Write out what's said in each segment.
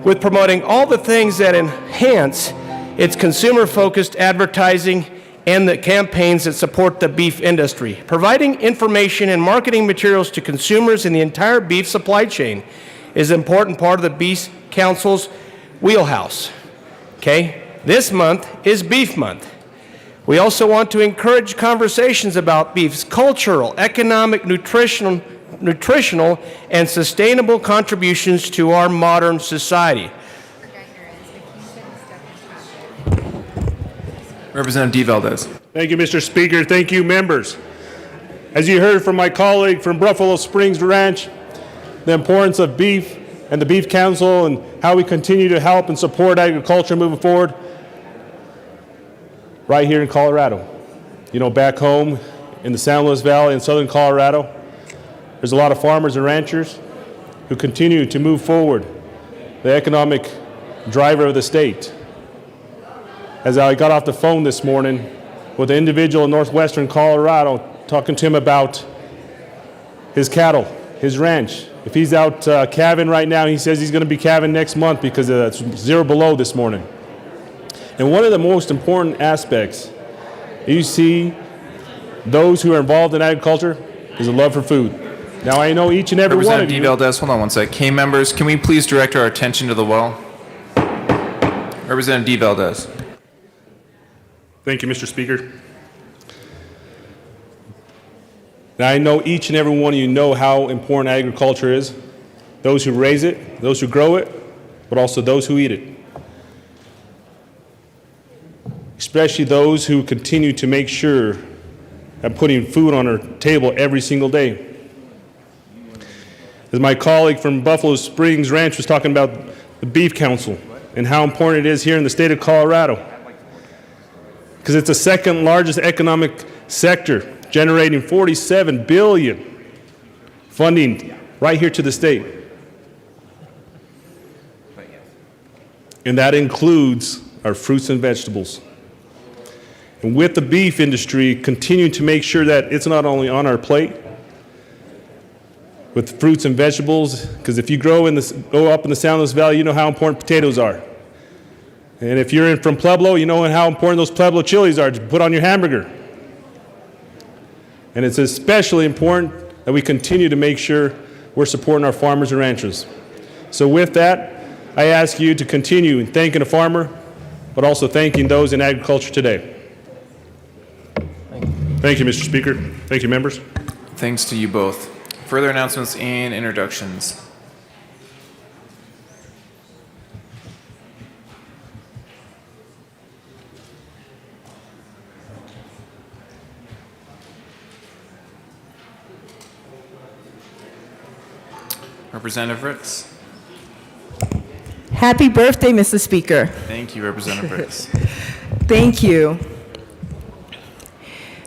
with promoting all the things that enhance its consumer-focused advertising and the campaigns that support the beef industry. Providing information and marketing materials to consumers in the entire beef supply chain is an important part of the Beef Council's wheelhouse. Okay? This month is Beef Month. We also want to encourage conversations about beef's cultural, economic, nutritional, and sustainable contributions to our modern society. Representative D. Valdez. Thank you, Mr. Speaker. Thank you, members. As you heard from my colleague from Buffalo Springs Ranch, the importance of beef and the Beef Council and how we continue to help and support agriculture moving forward right here in Colorado. You know, back home in the San Luis Valley in southern Colorado, there's a lot of farmers and ranchers who continue to move forward, the economic driver of the state. As I got off the phone this morning with an individual in northwestern Colorado, talking to him about his cattle, his ranch. If he's out calving right now, he says he's going to be calving next month because it's 0 below this morning. And one of the most important aspects you see those who are involved in agriculture is a love for food. Now I know each and every one of Representative you. D. Valdez, hold on one sec. K members, can we please direct our attention to the well? Representative D. Valdez. Thank you, Mr. Speaker. Now, I know each and every one of you know how important agriculture is. Those who raise it, those who grow it, but also those who eat it. Especially those who continue to make sure that putting food on our table every single day. As my colleague from Buffalo Springs Ranch was talking about the Beef Council and how important it is here in the state of Colorado. Because it's the second largest economic sector, generating $47 billion funding right here to the state. And that includes our fruits and vegetables. And with the beef industry, continuing to make sure that it's not only on our plate with fruits and vegetables, because if you go up in the San Luis Valley, you know how important potatoes are. And if you're from Pueblo, you know how important those Pueblo chilies are to put on your hamburger. And it's especially important that we continue to make sure we're supporting our farmers and ranchers. So with that, I ask you to continue in thanking a farmer, but also thanking those in agriculture today. Thank you, Mr. Speaker. Thank you, members. Thanks to you both. Further announcements and introductions. Representative Ritz. Happy birthday, Mr. Speaker. Thank you, Representative Ritz. Thank you.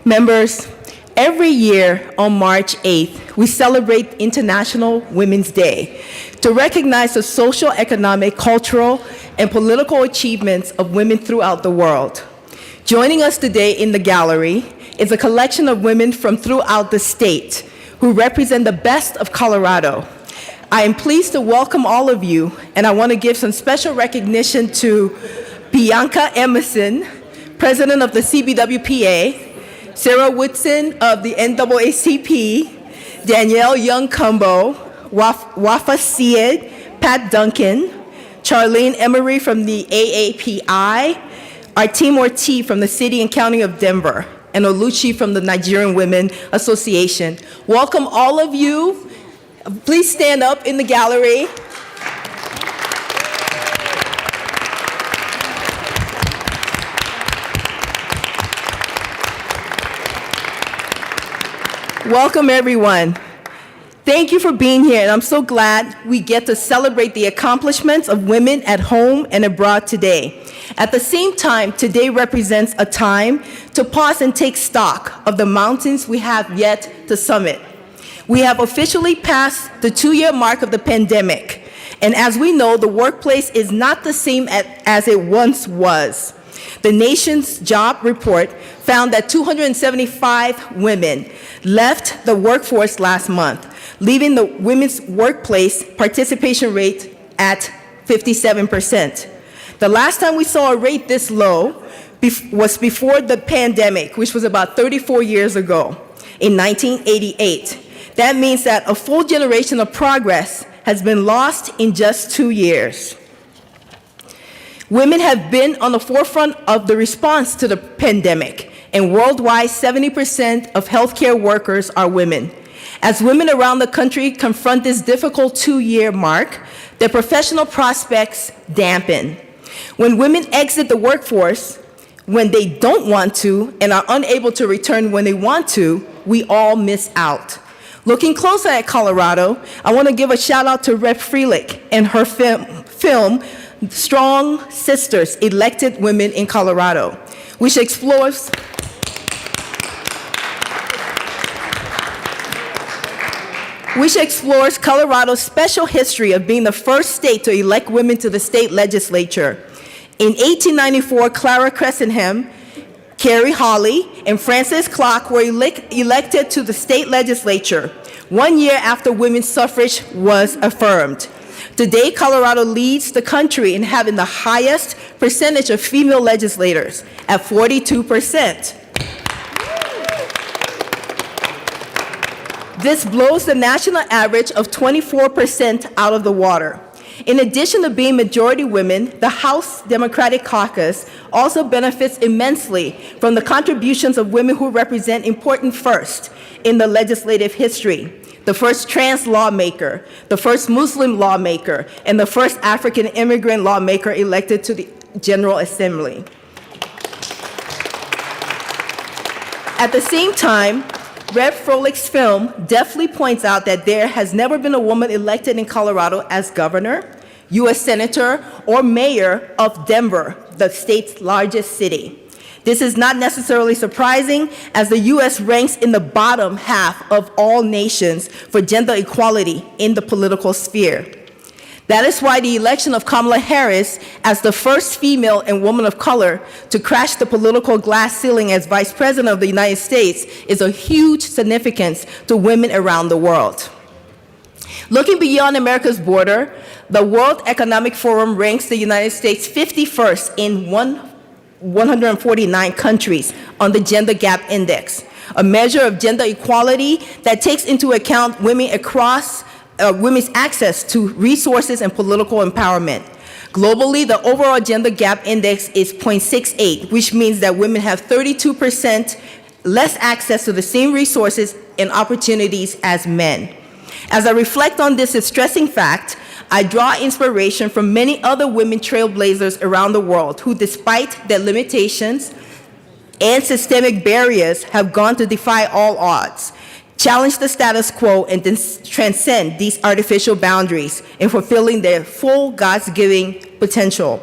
Members, every year on March 8th, we celebrate International Women's Day to recognize the social, economic, cultural, and political achievements of women throughout the world. Joining us today in the gallery is a collection of women from throughout the state who represent the best of Colorado. I am pleased to welcome all of you, and I want to give some special recognition to Bianca Emerson, President of the CBWPA, Sarah Woodson of the NAACP, Danielle Young-Cumbo, Wafa Syed, Pat Duncan, Charlene Emery from the AAPI, Artim Ortiz from the City and County of Denver, and Oluchi from the Nigerian Women Association. Welcome all of you. Please stand up in the gallery. Welcome, everyone. Thank you for being here, and I'm so glad we get to celebrate the accomplishments of women at home and abroad today. At the same time, today represents a time to pause and take stock of the mountains we have yet to summit. We have officially passed the 2-year mark of the pandemic, and as we know, the workplace is not the same as it once was. The nation's job report found that 275 women left the workforce last month, leaving the women's workplace participation rate at 57%. The last time we saw a rate this low was before the pandemic, which was about 34 years ago, in 1988. That means that a full generation of progress has been lost in just 2 years. Women have been on the forefront of the response to the pandemic, and worldwide, 70% of healthcare workers are women. As women around the country confront this difficult 2-year mark, their professional prospects dampen. When women exit the workforce, when they don't want to and are unable to return when they want to, we all miss out. Looking closer at Colorado, I want to give a shout out to Rep. Freelich and her film Strong Sisters, Elected Women in Colorado, which explores Colorado's special history of being the first state to elect women to the state legislature. In 1894, Clara Cressenham, Carrie Hawley, and Frances Clark were elected to the state legislature 1 year after women's suffrage was affirmed. Today, Colorado leads the country in having the highest percentage of female legislators at 42%. This blows the national average of 24% out of the water. In addition to being majority women, the House Democratic Caucus also benefits immensely from the contributions of women who represent important firsts in the legislative history. The first trans lawmaker, the first Muslim lawmaker, and the first African immigrant lawmaker elected to the General Assembly. At the same time, Rep. Froehlich's film deftly points out that there has never been a woman elected in Colorado as governor, U.S. senator, or mayor of Denver, the state's largest city. This is not necessarily surprising, as the U.S. ranks in the bottom half of all nations for gender equality in the political sphere. That is why the election of Kamala Harris as the first female and woman of color to crash the political glass ceiling as Vice President of the United States is of huge significance to women around the world. Looking beyond America's border, the World Economic Forum ranks the United States 51st in 149 countries on the Gender Gap Index, a measure of gender equality that takes into account women's access to resources and political empowerment. Globally, the overall gender gap index is 0.68, which means that women have 32% less access to the same resources and opportunities as men. As I reflect on this distressing fact, I draw inspiration from many other women trailblazers around the world who, despite their limitations and systemic barriers, have gone to defy all odds, challenge the status quo, and transcend these artificial boundaries in fulfilling their full God-given potential.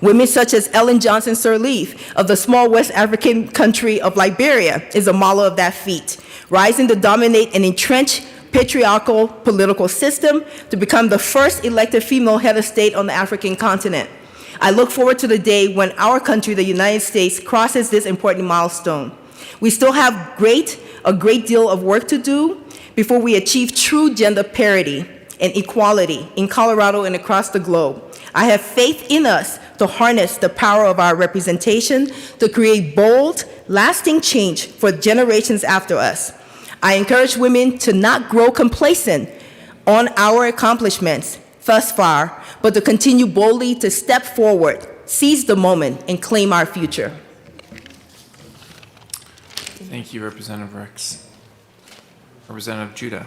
Women such as Ellen Johnson Sirleaf of the small West African country of Liberia is a model of that feat, rising to dominate an entrenched patriarchal political system to become the first elected female head of state on the African continent. I look forward to the day when our country, the United States, crosses this important milestone. We still have a great deal of work to do before we achieve true gender parity and equality in Colorado and across the globe. I have faith in us to harness the power of our representation to create bold, lasting change for generations after us. I encourage women to not grow complacent on our accomplishments thus far, but to continue boldly to step forward, seize the moment, and claim our future. Thank you, Representative Ricks. Representative Judah.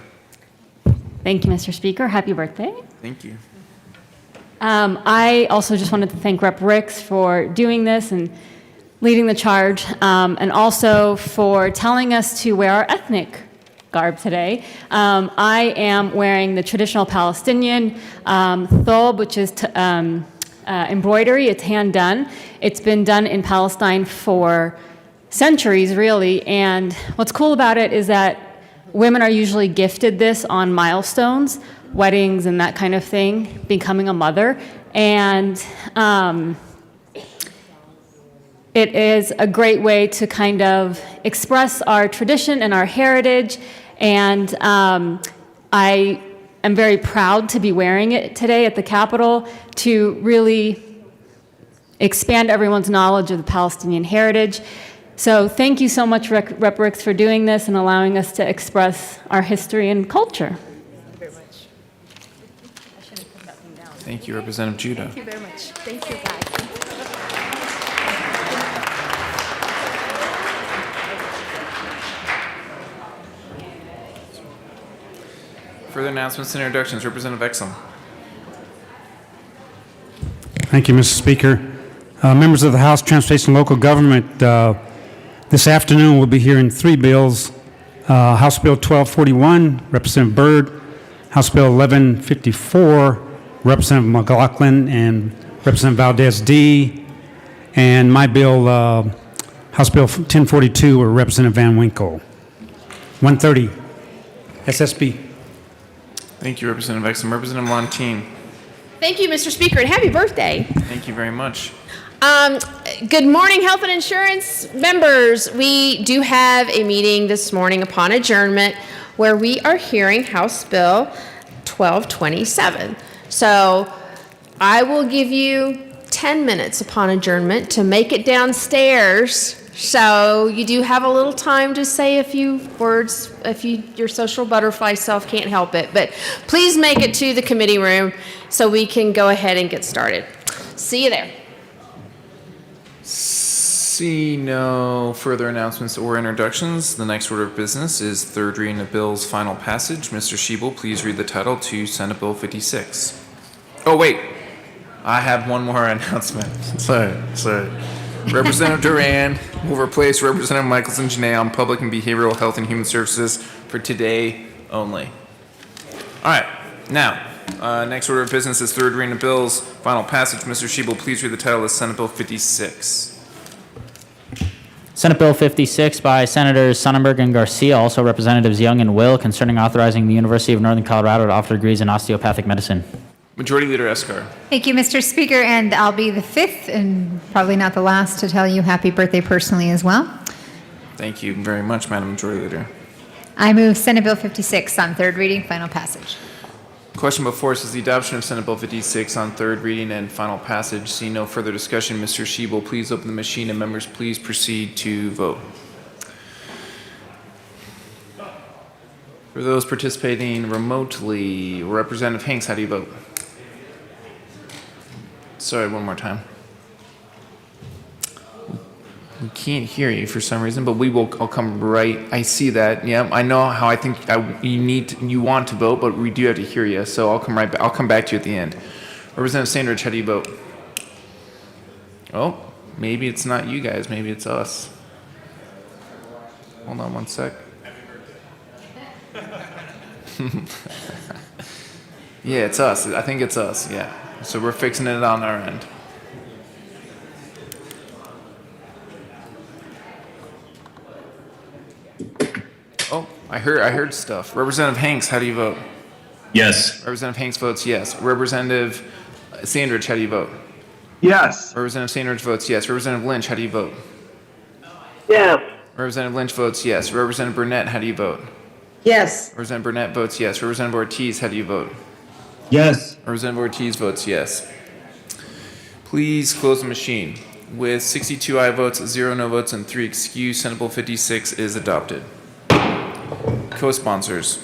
Thank you, Mr. Speaker. Happy birthday. Thank you. I also just wanted to thank Rep. Ricks for doing this and leading the charge, and also for telling us to wear our ethnic garb today. I am wearing the traditional Palestinian thobe, which is embroidery. It's hand done. It's been done in Palestine for centuries, really, and what's cool about it is that women are usually gifted this on milestones, weddings and that kind of thing, becoming a mother, and it is a great way to kind of express our tradition and our heritage, and I am very proud to be wearing it today at the Capitol to really expand everyone's knowledge of the Palestinian heritage. So thank you so much, Rep. Ricks, for doing this and allowing us to express our history and culture. Thank you, Representative Judah. Thank you very much. Thank you, guys. Further announcements and introductions. Representative Exum. Thank you, Mr. Speaker. Members of the House Transportation and Local Government, this afternoon we'll be hearing three bills. House Bill 1241, Representative Byrd, House Bill 1154, Representative McLaughlin and Representative Valdez D, and my bill, House Bill 1042, or Representative Van Winkle. 130, SSB. Thank you, Representative Exum. Representative Montine. Thank you, Mr. Speaker, and happy birthday. Thank you very much. Good morning, Health and Insurance members. We do have a meeting this morning upon adjournment where we are hearing House Bill 1227. So I will give you 10 minutes upon adjournment to make it downstairs. So you do have a little time to say a few words if your social butterfly self can't help it. But please make it to the committee room so we can go ahead and get started. See you there. See no further announcements or introductions. The next order of business is third reading of bill's final passage. Mr. Shebel, please read the title to Senate Bill 56. Oh, wait. I have one more announcement. Sorry. Representative Duran will replace Representative Michelson Janae on Public and Behavioral Health and Human Services for today only. All right. Now, next order of business is third reading of bills, final passage. Mr. Shebel, please read the title of Senate Bill 56. Senate Bill 56 by Senators Sonnenberg and Garcia, also Representatives Young and Will, concerning authorizing the University of Northern Colorado to offer degrees in osteopathic medicine. Majority Leader Escar. Thank you, Mr. Speaker, and I'll be the fifth and probably not the last to tell you happy birthday personally as well. Thank you very much, Madam Majority Leader. I move Senate Bill 56 on third reading, final passage. Question before us is the adoption of Senate Bill 56 on third reading and final passage. Seeing no further discussion, Mr. Shebel, please open the machine and members please proceed to vote. For those participating remotely, Representative Hanks, how do you vote? Sorry, one more time. We can't hear you for some reason, but I'll come right. I see that. Yeah, I know how I think you want to vote, but we do have to hear you. So I'll come right back. I'll come back to you at the end. Representative Sandridge, how do you vote? Oh, maybe it's not you guys. Maybe it's us. Hold on one sec. Yeah, it's us. I think it's us. Yeah. So we're fixing it on our end. Oh, I heard stuff. Representative Hanks, how do you vote? Yes. Representative Hanks votes yes. Representative Sandridge, how do you vote? Yes. Representative Sandridge votes yes. Representative Lynch, how do you vote? Yes. Representative Lynch votes yes. Representative Burnett, how do you vote? Yes. Representative Burnett votes yes. Representative Ortiz, how do you vote? Yes. Representative Ortiz votes yes. Please close the machine. With 62 aye votes, 0 no votes, and 3 excused, Senate Bill 56 is adopted. Co-sponsors.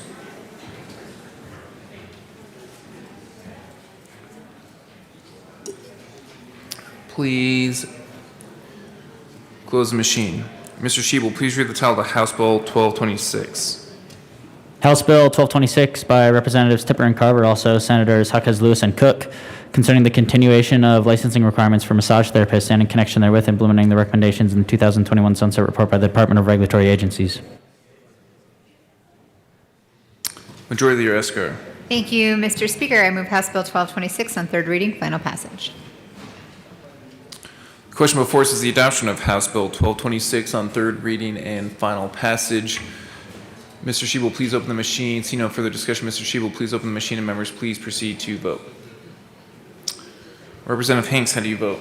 Please close the machine. Mr. Shebel, please read the title of House Bill 1226. House Bill 1226 by Representatives Tipper and Carver, also Senators Huckes, Lewis, and Cook, concerning the continuation of licensing requirements for massage therapists and in connection therewith implementing the recommendations in the 2021 Sunset Report by the Department of Regulatory Agencies. Majority Leader Escar. Thank you, Mr. Speaker. I move House Bill 1226 on third reading, final passage. The question before us is the adoption of House Bill 1226 on third reading and final passage. Mr. Shebel, please open the machine. See no further discussion. Mr. Shebel, please open the machine and members please proceed to vote. Representative Hanks, how do you vote?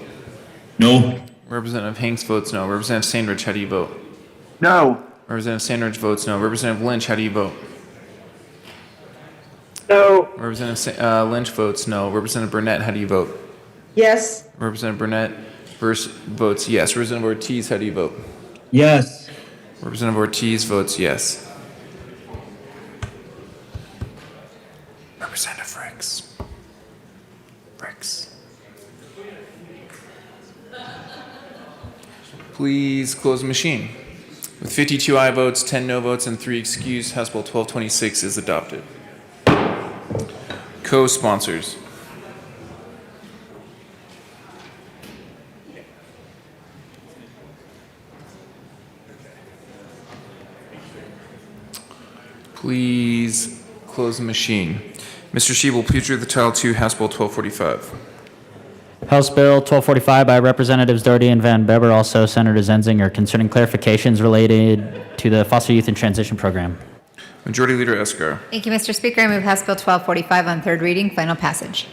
No. Representative Hanks votes no. Representative Sandridge, how do you vote? No. Representative Sandridge votes no. Representative Lynch, how do you vote? No. Representative Lynch votes no. Representative Burnett, how do you vote? Yes. Representative Burnett votes yes. Representative Ortiz, how do you vote? Yes. Representative Ortiz votes yes. Representative Ricks. Please close the machine. With 52 aye votes, 10 no votes, and 3 excused, House Bill 1226 is adopted. Co-sponsors. Please close the machine. Mr. Shebel, please read the title to House Bill 1245. House Bill 1245 by Representatives Doherty and Van Beber, also Senator Zenzinger, concerning clarifications related to the Foster Youth and Transition Program. Majority Leader Escar. Thank you, Mr. Speaker. I move House Bill 1245 on third reading, final passage.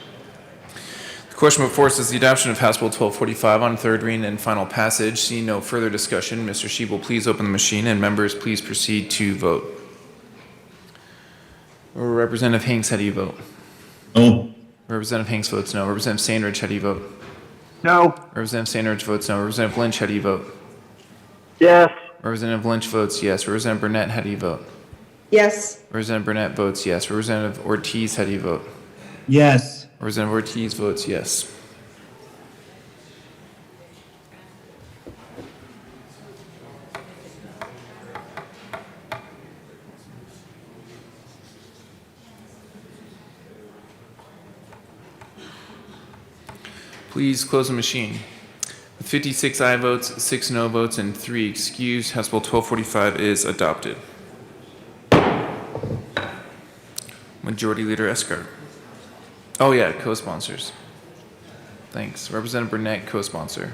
The question before us is the adoption of House Bill 1245 on third reading and final passage. Seeing no further discussion, Mr. Shebel, please open the machine, and members, please proceed to vote. Representative Hanks, how do you vote? No. Representative Hanks votes no. Representative Sandridge, how do you vote? No. Representative Sandridge votes no. Representative Lynch, how do you vote? Yes. Representative Lynch votes yes. Representative Burnett, how do you vote? Yes. Representative Burnett votes yes. Representative Ortiz, how do you vote? Yes. Representative Ortiz votes yes. Please close the machine. With 56 aye votes, 6 no votes, and 3 excused, House Bill 1245 is adopted. Majority Leader Escar. Oh yeah, co-sponsors. Thanks. Representative Burnett, co-sponsor.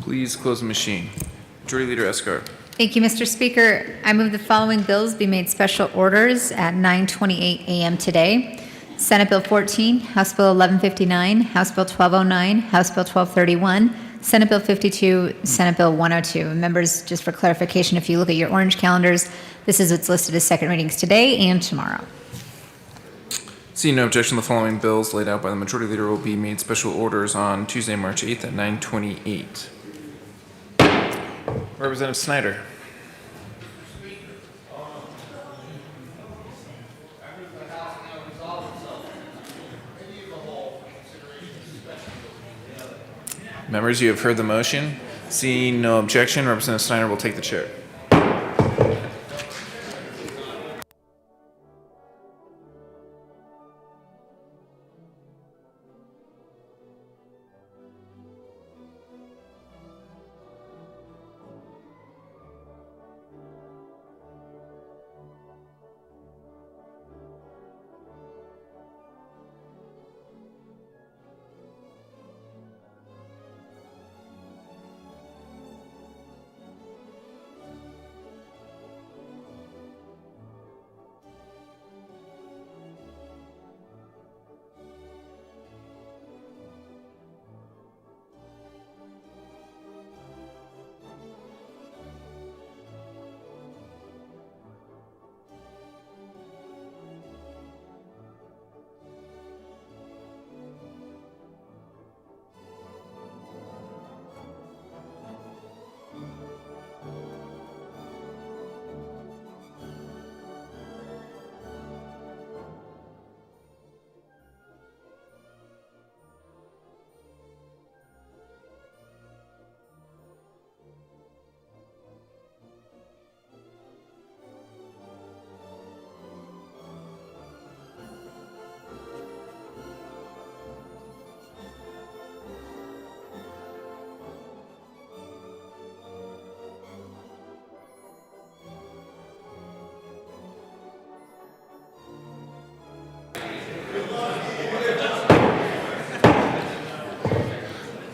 Please close the machine. Majority Leader Escar. Thank you, Mr. Speaker. I move the following bills be made special orders at 9:28 a.m. today. Senate Bill 14, House Bill 1159, House Bill 1209, House Bill 1231, Senate Bill 52, Senate Bill 102. And members, just for clarification, if you look at your orange calendars, this is what's listed as second readings today and tomorrow. Seeing no objection, the following bills laid out by the Majority Leader will be made special orders on Tuesday, March 8th at 9:28. Representative Snyder. Members, you have heard the motion. Seeing no objection, Representative Snyder will take the chair.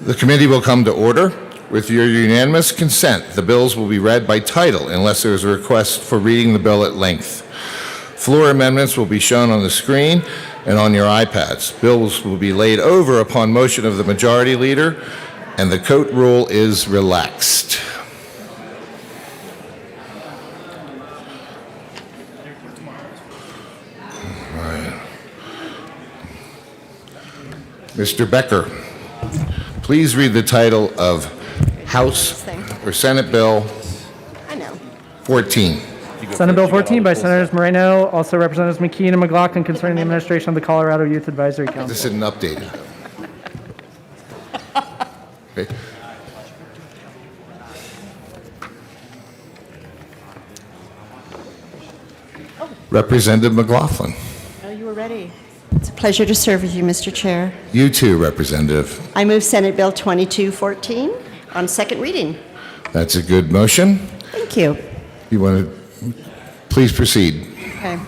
The committee will come to order. With your unanimous consent, the bills will be read by title unless there is a request for reading the bill at length. Floor amendments will be shown on the screen and on your iPads. Bills will be laid over upon motion of the majority leader, and the coat rule is relaxed. All right. Mr. Becker, please read the title of House or Senate Bill 14. Senate Bill 14 by Senators Moreno, also Representatives McKeon and McLaughlin, concerning the administration of the Colorado Youth Advisory Council. This isn't updated. Okay. Representative McLaughlin. Oh, you were ready. It's a pleasure to serve with you, Mr. Chair. You too, Representative. I move Senate Bill 2214 on second reading. That's a good motion. Thank you. You want to please proceed. Okay.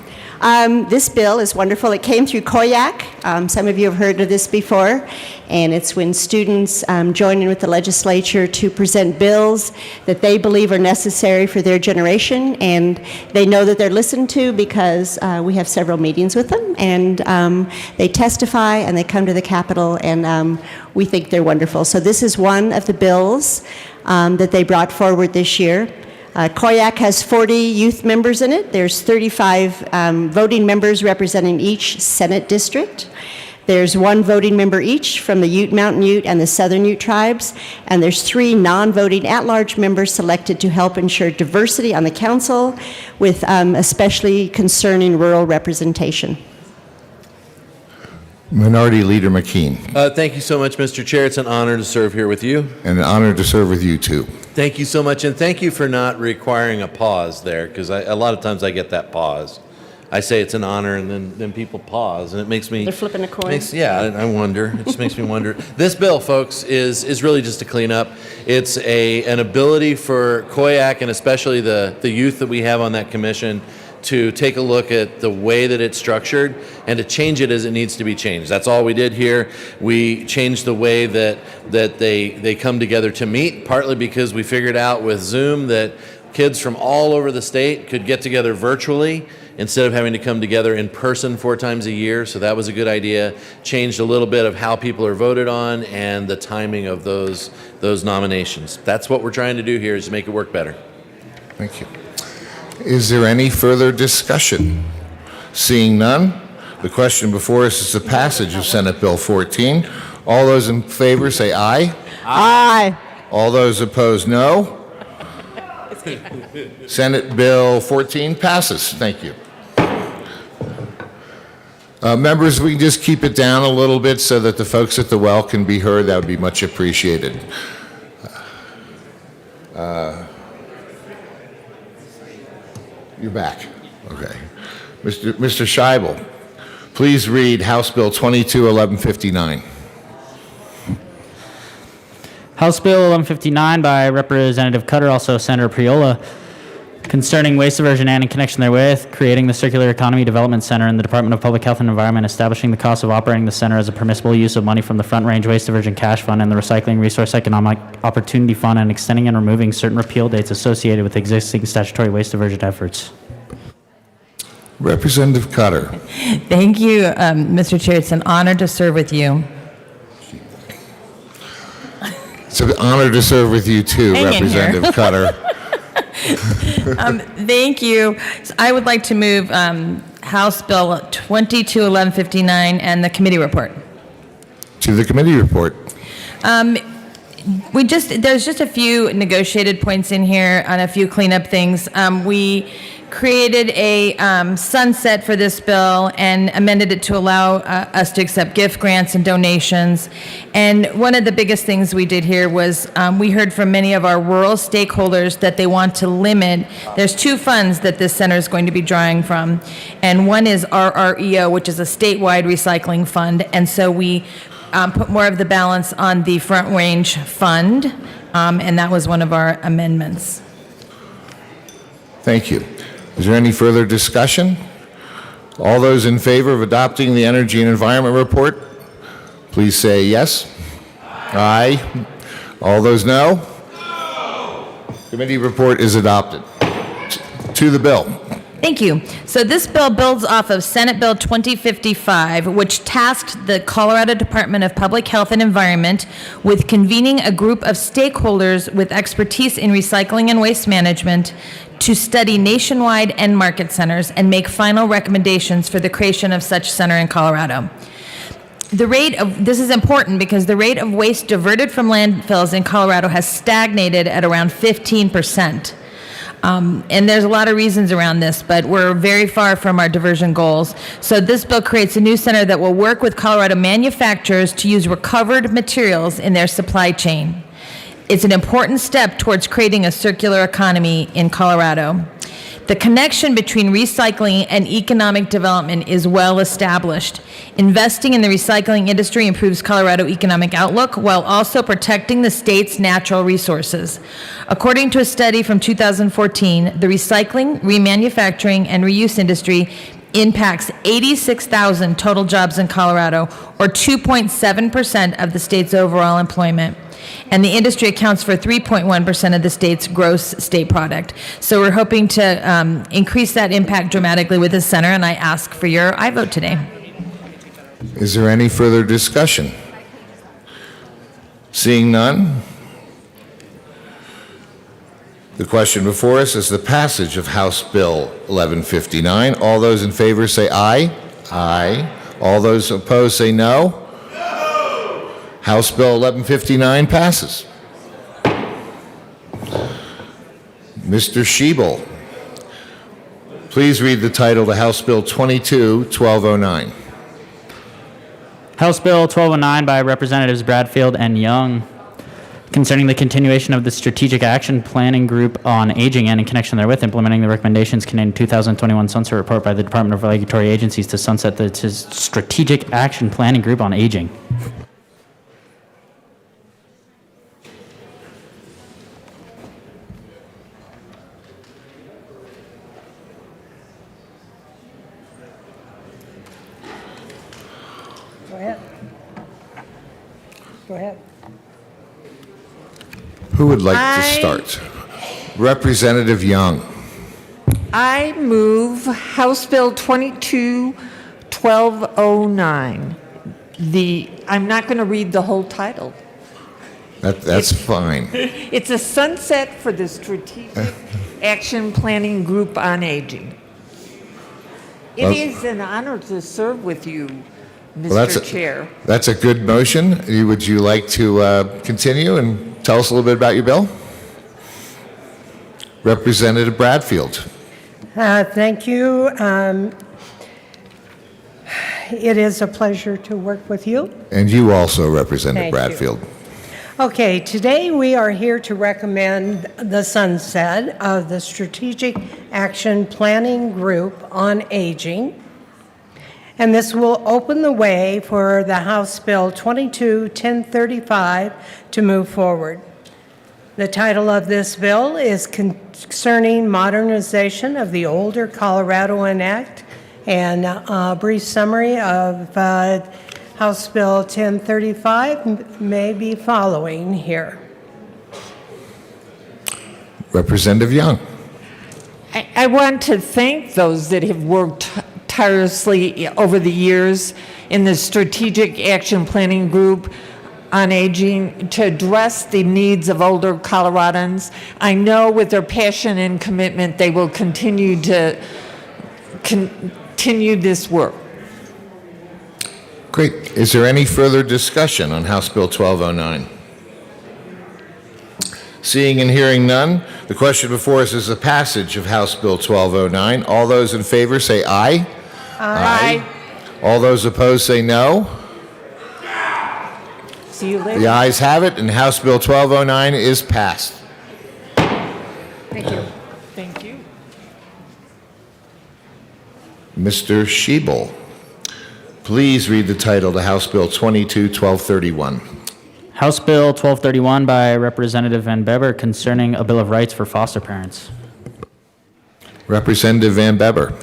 This bill is wonderful. It came through COYAC. Some of you have heard of this before, and it's when students join in with the legislature to present bills that they believe are necessary for their generation, and they know that they're listened to because we have several meetings with them, and they testify and they come to the Capitol, and we think they're wonderful. So this is one of the bills that they brought forward this year. COYAC has 40 youth members in it. There's 35 voting members representing each Senate district. There's one voting member each from the Ute, Mountain Ute, and the Southern Ute tribes. And there's 3 non-voting at-large members selected to help ensure diversity on the council, with especially concerning rural representation. Minority Leader McKean. Thank you so much, Mr. Chair. It's an honor to serve here with you. And an honor to serve with you too. Thank you so much, and thank you for not requiring a pause there, because a lot of times I get that pause. I say it's an honor, and then people pause, and it makes me... They're flipping a coin. I wonder. It just makes me wonder. This bill, folks, is really just a cleanup. It's an ability for COYAC, and especially the youth that we have on that commission, to take a look at the way that it's structured and to change it as it needs to be changed. That's all we did here. We changed the way that they come together to meet, partly because we figured out with Zoom that kids from all over the state could get together virtually instead of having to come together in person 4 times a year. So that was a good idea. Changed a little bit of how people are voted on and the timing of those nominations. That's what we're trying to do here, is to make it work better. Thank you. Is there any further discussion? Seeing none, the question before us is the passage of Senate Bill 14. All those in favor say aye. Aye. All those opposed, no. Senate Bill 14 passes. Thank you. Members, we can just keep it down a little bit so that the folks at the well can be heard. That would be much appreciated. You're back. Okay. Mr. Scheibel, please read House Bill 221159. House Bill 1159 by Representative Cutter, also Senator Priola, concerning waste diversion and in connection therewith, creating the Circular Economy Development Center in the Department of Public Health and Environment, establishing the cost of operating the center as a permissible use of money from the Front Range Waste Diversion Cash Fund and the Recycling Resource Economic Opportunity Fund, and extending and removing certain repeal dates associated with existing statutory waste diversion efforts. Representative Cutter. Thank you, Mr. Chair. It's an honor to serve with you. It's an honor to serve with you too, Hang in here. Representative Cutter. Thank you. So I would like to move House Bill 221159 and the committee report. To the committee report. There's just a few negotiated points in here on a few cleanup things. We created a sunset for this bill and amended it to allow us to accept gift grants and donations. And one of the biggest things we did here was we heard from many of our rural stakeholders that they want to limit. There's 2 funds that this center is going to be drawing from, and one is RREO, which is a statewide recycling fund, and so we put more of the balance on the Front Range Fund, and that was one of our amendments. Thank you. Is there any further discussion? All those in favor of adopting the Energy and Environment Report, please say yes. Aye. All those no? No. Committee report is adopted. To the bill. Thank you. So this bill builds off of Senate Bill 2055, which tasked the Colorado Department of Public Health and Environment with convening a group of stakeholders with expertise in recycling and waste management to study nationwide end market centers and make final recommendations for the creation of such center in Colorado. This is important because the rate of waste diverted from landfills in Colorado has stagnated at around 15%. And there's a lot of reasons around this, but we're very far from our diversion goals. So this bill creates a new center that will work with Colorado manufacturers to use recovered materials in their supply chain. It's an important step towards creating a circular economy in Colorado. The connection between recycling and economic development is well established. Investing in the recycling industry improves Colorado economic outlook while also protecting the state's natural resources. According to a study from 2014, the recycling, remanufacturing, and reuse industry impacts 86,000 total jobs in Colorado, or 2.7% of the state's overall employment. And the industry accounts for 3.1% of the state's gross state product. So we're hoping to increase that impact dramatically with this center, and I ask for your aye vote today. Is there any further discussion? Seeing none, the question before us is the passage of House Bill 1159. All those in favor say aye. Aye. All those opposed say no. House Bill 1159 passes. Mr. Schiebel, please read the title to House Bill 22-1209. House Bill 1209 by Representatives Bradfield and Young, concerning the continuation of the Strategic Action Planning Group on Aging and in connection therewith implementing the recommendations contained in 2021 Sunset Report by the Department of Regulatory Agencies to sunset the Strategic Action Planning Group on Aging. Go ahead. Who would like to start? Representative Young. I move House Bill 22-1209. I'm not going to read the whole title. That's fine. It's a sunset for the Strategic Action Planning Group on Aging. It is an honor to serve with you, Mr. Chair. That's a good motion. Would you like to continue and tell us a little bit about your bill? Representative Bradfield. Thank you. It is a pleasure to work with you. And you also, Representative Thank you. Bradfield. Okay, today we are here to recommend the sunset of the Strategic Action Planning Group on Aging. And this will open the way for the House Bill 22-1035 to move forward. The title of this bill is concerning modernization of the older Coloradoan Act, and a brief summary of House Bill 1035 may be following here. Representative Young. I want to thank those that have worked tirelessly over the years in the Strategic Action Planning Group on Aging to address the needs of older Coloradans. I know with their passion and commitment, they will continue to continue this work. Great. Is there any further discussion on House Bill 1209? Seeing and hearing none, the question before us is the passage of House Bill 1209. All those in favor say aye. Aye. All those opposed say no. See you later. The ayes have it, and House Bill 1209 is passed. Thank you. Thank you. Mr. Schiebel, please read the title to House Bill 22-1231. House Bill 1231 by Representative Van Beber, concerning a Bill of Rights for foster parents. Representative Van Beber.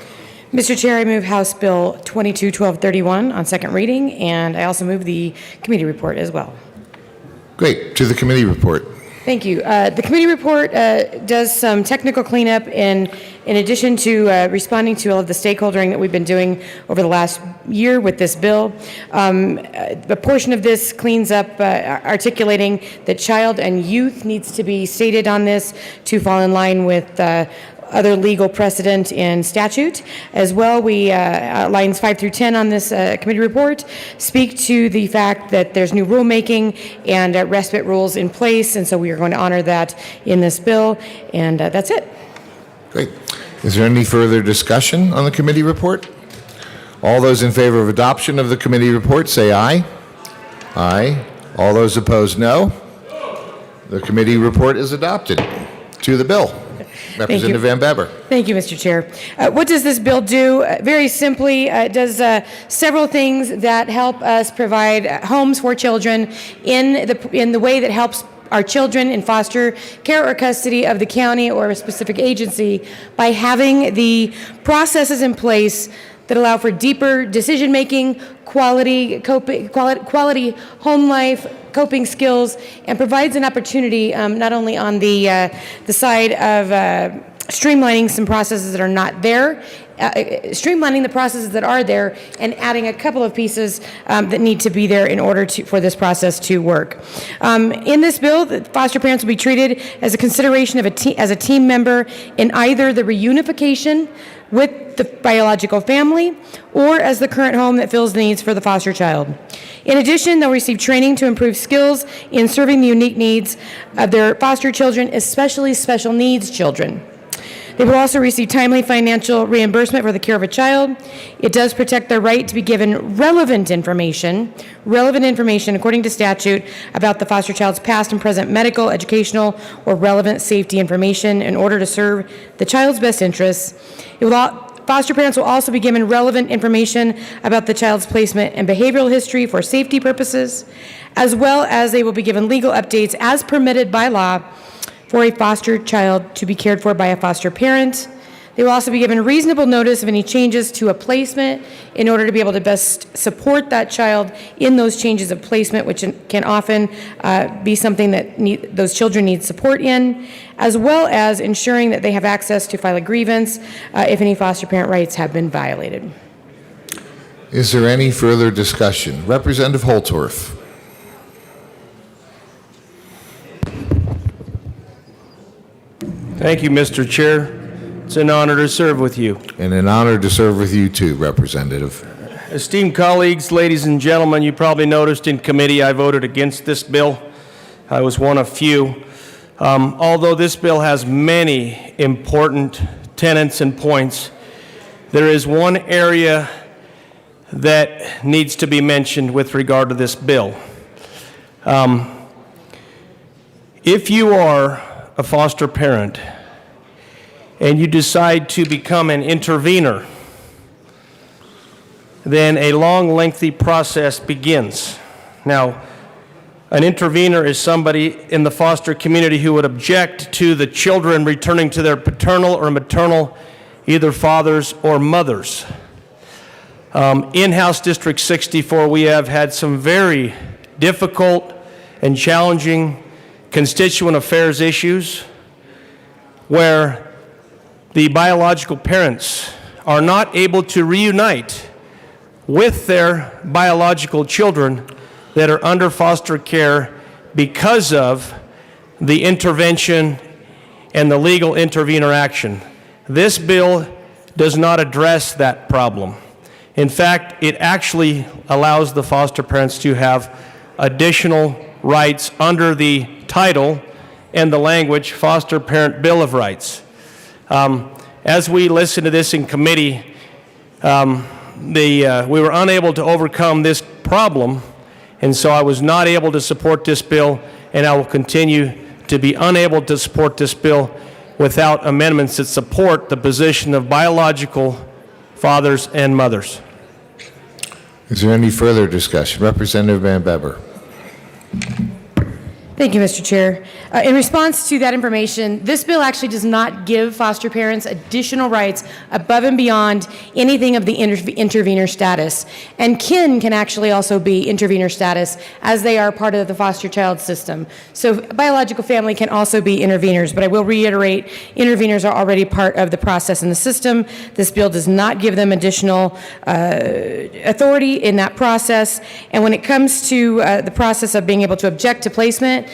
Mr. Chair, I move House Bill 22-1231 on second reading, and I also move the committee report as well. Great. To the committee report. Thank you. The committee report does some technical cleanup in addition to responding to all of the stakeholdering that we've been doing over the last year with this bill. A portion of this cleans up articulating that child and youth needs to be stated on this to fall in line with other legal precedent and statute. As well, we, lines 5 through 10 on this committee report, speak to the fact that there's new rulemaking and respite rules in place, and so we are going to honor that in this bill, and that's it. Great. Is there any further discussion on the committee report? All those in favor of adoption of the committee report, say aye. Aye. All those opposed, no. The committee report is adopted. To the bill. Representative Van Beber. Thank you, Mr. Chair. What does this bill do? Very simply, it does several things that help us provide homes for children in the way that helps our children in foster care or custody of the county or a specific agency by having the processes in place that allow for deeper decision-making, quality home life, coping skills, and provides an opportunity not only on the side of streamlining some processes that are not there, streamlining the processes that are there, and adding a couple of pieces that need to be there in order for this process to work. In this bill, the foster parents will be treated as a consideration of as a team member in either the reunification with the biological family or as the current home that fills the needs for the foster child. In addition, they'll receive training to improve skills in serving the unique needs of their foster children, especially special needs children. They will also receive timely financial reimbursement for the care of a child. It does protect their right to be given relevant information according to statute about the foster child's past and present medical, educational, or relevant safety information in order to serve the child's best interests. Foster parents will also be given relevant information about the child's placement and behavioral history for safety purposes, as well as they will be given legal updates as permitted by law for a foster child to be cared for by a foster parent. They will also be given reasonable notice of any changes to a placement in order to be able to best support that child in those changes of placement, which can often be something that those children need support in, as well as ensuring that they have access to file a grievance if any foster parent rights have been violated. Is there any further discussion? Representative Holtorf. Thank you, Mr. Chair. It's an honor to serve with you. And an honor to serve with you too, Representative. Esteemed colleagues, ladies and gentlemen, you probably noticed in committee I voted against this bill. I was one of few. Although this bill has many important tenets and points, there is one area that needs to be mentioned with regard to this bill. If you are a foster parent and you decide to become an intervener, then a long, lengthy process begins. Now, an intervener is somebody in the foster community who would object to the children returning to their paternal or maternal, either fathers or mothers. In House District 64, we have had some very difficult and challenging constituent affairs issues where the biological parents are not able to reunite with their biological children that are under foster care because of the intervention and the legal intervener action. This bill does not address that problem. In fact, it actually allows the foster parents to have additional rights under the title and the language Foster Parent Bill of Rights. As we listened to this in committee, we were unable to overcome this problem, and so I was not able to support this bill, and I will continue to be unable to support this bill without amendments that support the position of biological fathers and mothers. Is there any further discussion? Representative Van Beber. Thank you, Mr. Chair. In response to that information, this bill actually does not give foster parents additional rights above and beyond anything of the intervenor status. And kin can actually also be intervenor status as they are part of the foster child system. So biological family can also be intervenors, but I will reiterate, intervenors are already part of the process in the system. This bill does not give them additional authority in that process. And when it comes to the process of being able to object to placement,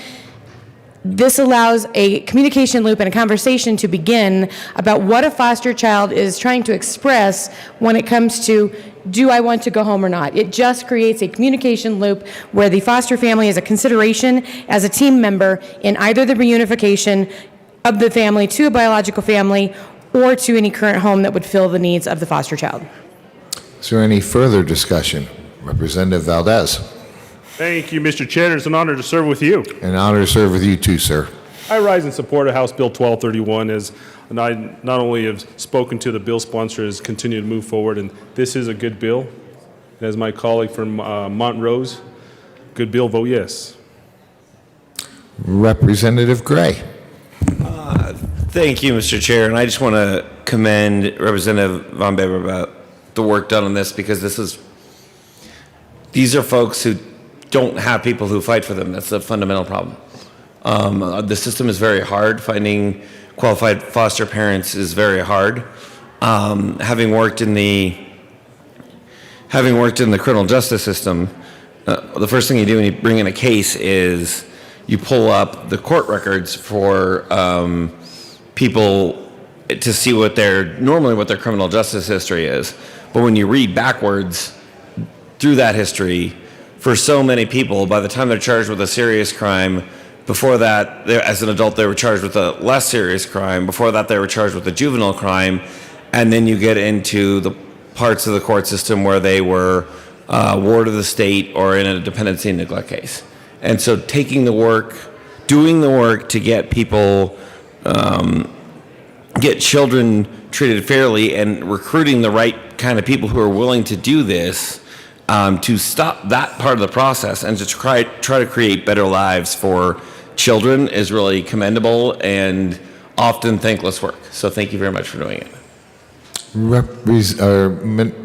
this allows a communication loop and a conversation to begin about what a foster child is trying to express when it comes to, do I want to go home or not? It just creates a communication loop where the foster family is a consideration as a team member in either the reunification of the family to a biological family or to any current home that would fill the needs of the foster child. Is there any further discussion? Representative Valdez. Thank you, Mr. Chair. It's an honor to serve with you. An honor to serve with you too, sir. I rise in support of House Bill 1231 and I not only have spoken to the bill sponsor as continue to move forward, and this is a good bill. And as my colleague from Montrose, good bill, vote yes. Representative Gray. Thank you, Mr. Chair. And I just want to commend Representative Von Beber about the work done on this, because these are folks who don't have people who fight for them. That's a fundamental problem. The system is very hard. Finding qualified foster parents is very hard. Having worked in the criminal justice system, the first thing you do when you bring in a case is you pull up the court records for people to see what their criminal justice history is. But when you read backwards through that history, for so many people, by the time they're charged with a serious crime, before that, as an adult, they were charged with a less serious crime. Before that, they were charged with a juvenile crime. And then you get into the parts of the court system where they were ward of the state or in a dependency and neglect case. And so doing the work to get people, get children treated fairly, and recruiting the right kind of people who are willing to do this, to stop that part of the process and to try to create better lives for children is really commendable and often thankless work. So thank you very much for doing it.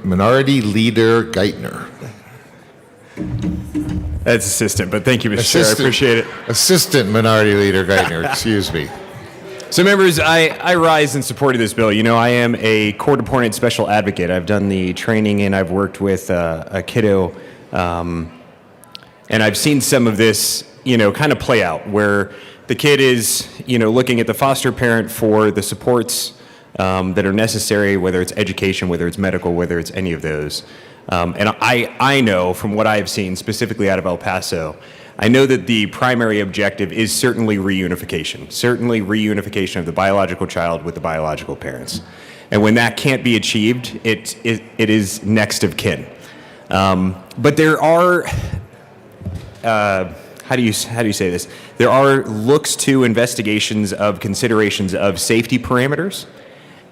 Minority Leader Geithner. That's assistant, but thank you, Mr. Chair. I appreciate it. Assistant Minority Leader Geithner, excuse me. So members, I rise in support of this bill. You know, I am a court-appointed special advocate. I've done the training and I've worked with a kiddo, and I've seen some of this, kind of play out where the kid is, looking at the foster parent for the supports that are necessary, whether it's education, whether it's medical, whether it's any of those. And I know from what I have seen specifically out of El Paso, I know that the primary objective is certainly reunification of the biological child with the biological parents. And when that can't be achieved, it is next of kin. But there are, how do you say this? There are looks to investigations of considerations of safety parameters,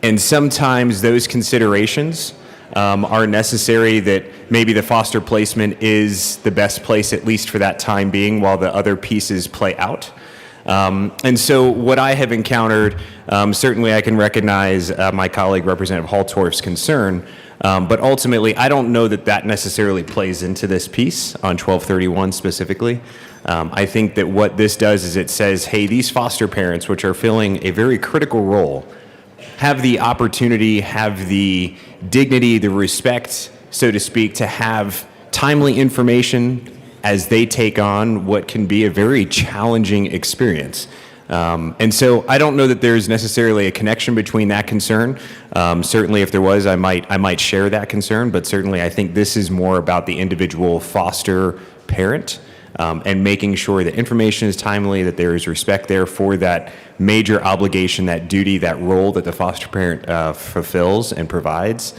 and sometimes those considerations are necessary, that maybe the foster placement is the best place, at least for that time being, while the other pieces play out. And so what I have encountered, certainly I can recognize my colleague Representative Haltorf's concern, but ultimately I don't know that that necessarily plays into this piece on 1231 specifically. I think that what this does is it says, hey, these foster parents, which are filling a very critical role, have the opportunity, have the dignity, the respect, so to speak, to have timely information as they take on what can be a very challenging experience. And so I don't know that there's necessarily a connection between that concern. Certainly if there was, I might share that concern, but certainly I think this is more about the individual foster parent, and making sure that information is timely, that there is respect there for that major obligation, that duty, that role that the foster parent fulfills and provides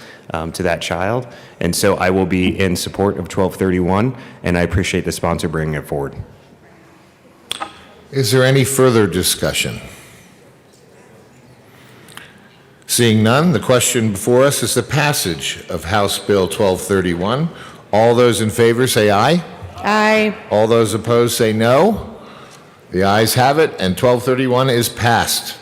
to that child. And so I will be in support of 1231, and I appreciate the sponsor bringing it forward. Is there any further discussion? Seeing none, the question before us is the passage of House Bill 1231. All those in favor say aye. Aye. All those opposed say no. The ayes have it, and 1231 is passed.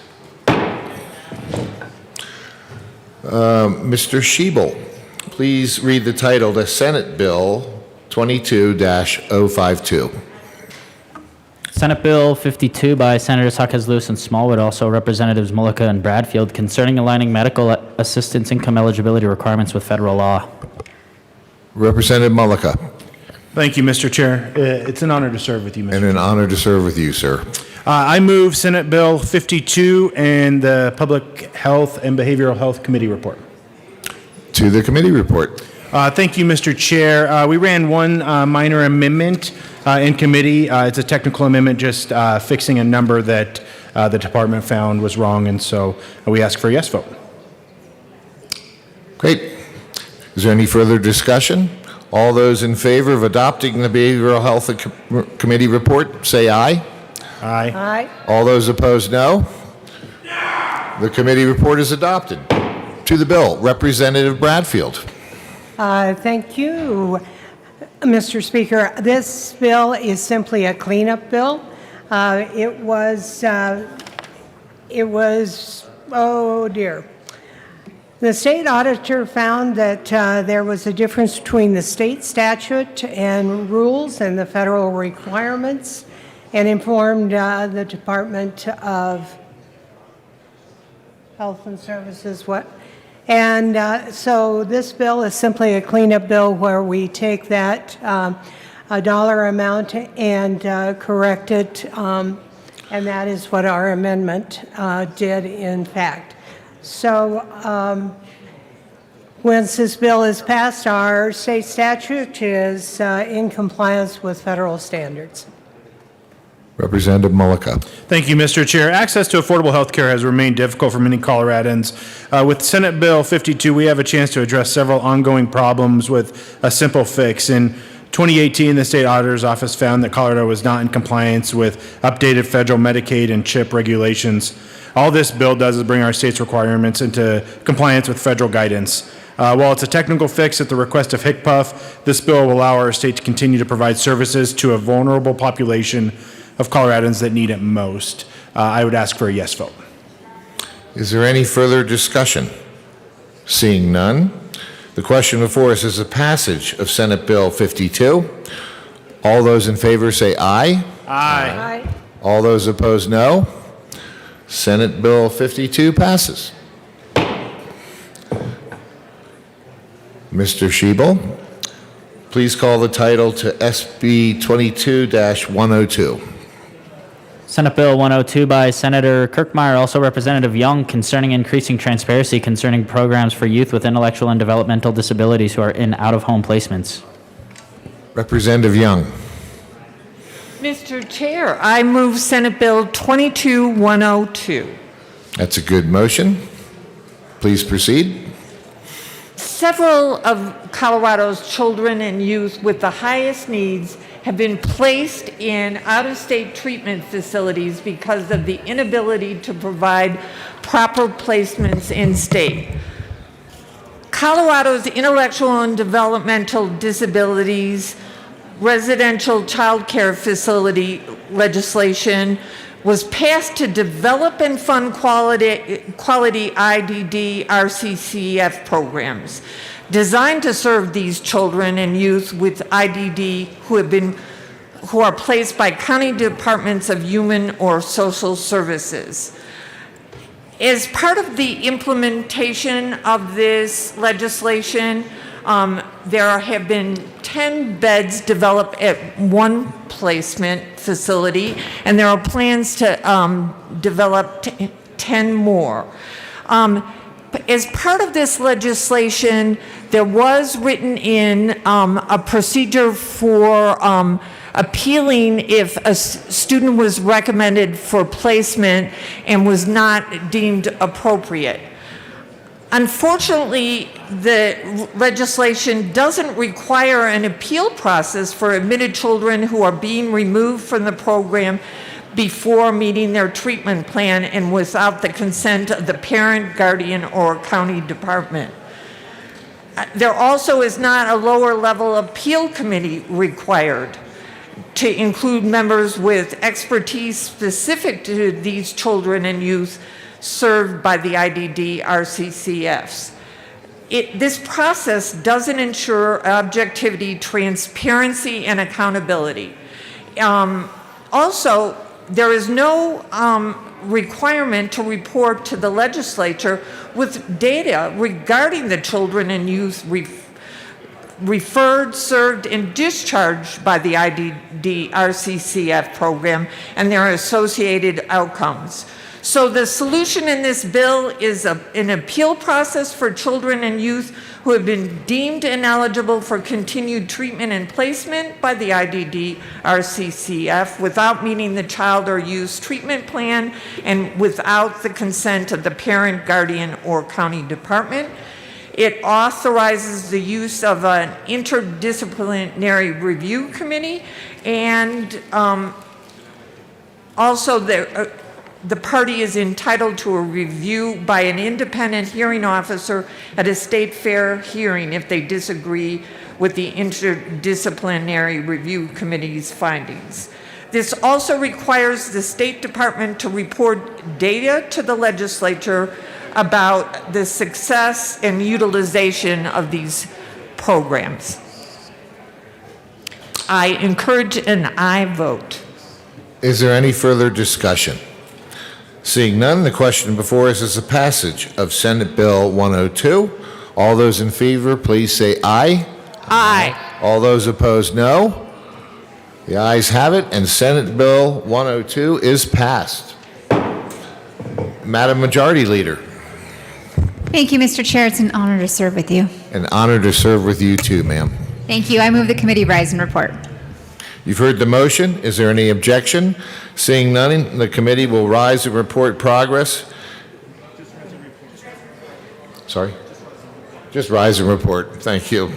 Mr. Shebel, please read the title to Senate Bill 22-052. Senate Bill 52 by Senators Huckes, Lewis, and Smallwood, also Representatives Mullica and Bradfield, concerning aligning medical assistance income eligibility requirements with federal law. Representative Mullica. Thank you, Mr. Chair. It's an honor to serve with you, Mr. And an honor to serve with you, sir. I move Senate Bill 52 and the Public Health and Behavioral Health Committee report. To the committee report. Thank you, Mr. Chair. We ran one minor amendment in committee. It's a technical amendment, just fixing a number that the department found was wrong, and so we ask for a yes vote. Great. Is there any further discussion? All those in favor of adopting the Behavioral Health Committee report, say aye. Aye. Aye. All those opposed, no. The committee report is adopted. To the bill, Representative Bradfield. Thank you, Mr. Speaker. This bill is simply a cleanup bill. It was, oh dear. The state auditor found that there was a difference between the state statute and rules and the federal requirements, and informed the Department of Health and Services and so this bill is simply a cleanup bill where we take that a dollar amount and correct it, and that is what our amendment did in fact. So once this bill is passed, our state statute is in compliance with federal standards. Representative Mullica. Thank you, Mr. Chair. Access to affordable health care has remained difficult for many Coloradans. With Senate Bill 52, we have a chance to address several ongoing problems with a simple fix. In 2018, the state auditor's office found that Colorado was not in compliance with updated federal Medicaid and CHIP regulations. All this bill does is bring our state's requirements into compliance with federal guidance. While it's a technical fix at the request of HCPF, this bill will allow our state to continue to provide services to a vulnerable population of Coloradans that need it most. I would ask for a yes vote. Is there any further discussion? Seeing none, the question before us is the passage of Senate Bill 52. All those in favor say aye. Aye. Aye. All those opposed, no. Senate Bill 52 passes. Mr. Shebel, please call the title to SB 22-102. Senate Bill 102 by Senator Kirkmeyer, also Representative Young, concerning increasing transparency concerning programs for youth with intellectual and developmental disabilities who are in out-of-home placements. Representative Young. Mr. Chair, I move Senate Bill 22-102. That's a good motion. Please proceed. Several of Colorado's children and youth with the highest needs have been placed in out-of-state treatment facilities because of the inability to provide proper placements in state. Colorado's intellectual and developmental disabilities residential child care facility legislation was passed to develop and fund quality IDD RCCF programs designed to serve these children and youth with IDD who are placed by county departments of human or social services. As part of the implementation of this legislation, there have been 10 beds developed at one placement facility, and there are plans to develop 10 more. As part of this legislation, there was written in a procedure for appealing if a student was recommended for placement and was not deemed appropriate. Unfortunately, the legislation doesn't require an appeal process for admitted children who are being removed from the program before meeting their treatment plan and without the consent of the parent, guardian, or county department. There also is not a lower level appeal committee required. to include members with expertise specific to these children and youth served by the IDD RCCFs. This process doesn't ensure objectivity, transparency, and accountability. Also, there is no requirement to report to the legislature with data regarding the children and youth referred, served, and discharged by the IDD RCCF program and their associated outcomes. So the solution in this bill is an appeal process for children and youth who have been deemed ineligible for continued treatment and placement by the IDD RCCF without meeting the child or youth treatment plan and without the consent of the parent, guardian, or county department. It authorizes the use of an interdisciplinary review committee, and also the party is entitled to a review by an independent hearing officer at a state fair hearing if they disagree with the interdisciplinary review committee's findings. This also requires the State Department to report data to the legislature about the success and utilization of these programs. I encourage an aye vote. Is there any further discussion? Seeing none, the question before us is the passage of Senate Bill 102. All those in favor, please say aye. Aye. All those opposed, no. The ayes have it, and Senate Bill 102 is passed. Madam Majority Leader, Thank you, Mr. Chair. It's an honor to serve with you. an honor to serve with you too, ma'am. Thank you. I move the committee rise and report. You've heard the motion. Is there any objection? Seeing none, the committee will rise and report progress. Sorry? Just rise and report. Thank you.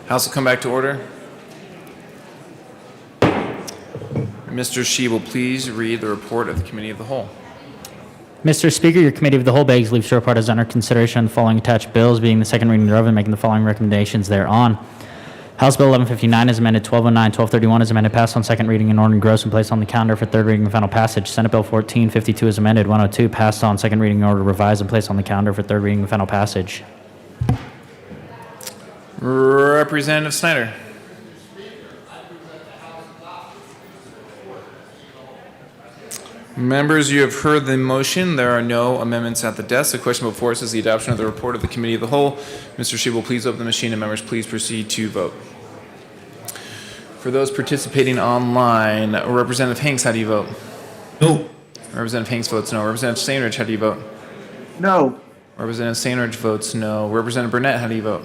House will come back to order. Mr. Shebel, please read the report of the Committee of the Whole. Mr. Speaker, your Committee of the Whole begs leave to report as under consideration the following attached bills, being the second reading thereof and making the following recommendations thereon. House Bill 1159 is amended, 1209, 1231 is amended, passed on second reading and ordered engrossed and placed on the calendar for third reading and final passage. Senate Bill 1452 is amended, 102 passed on second reading and ordered revised and placed on the calendar for third reading and final passage. Representative Snyder. Members, you have heard the motion. There are no amendments at the desk. The question before us is the adoption of the report of the Committee of the Whole. Mr. Shebel, please open the machine, and members, please proceed to vote. For those participating online, Representative Hanks, how do you vote? No. Representative Hanks votes no. Representative Stainridge, how do you vote? No. Representative Stainridge votes no. Representative Burnett, how do you vote?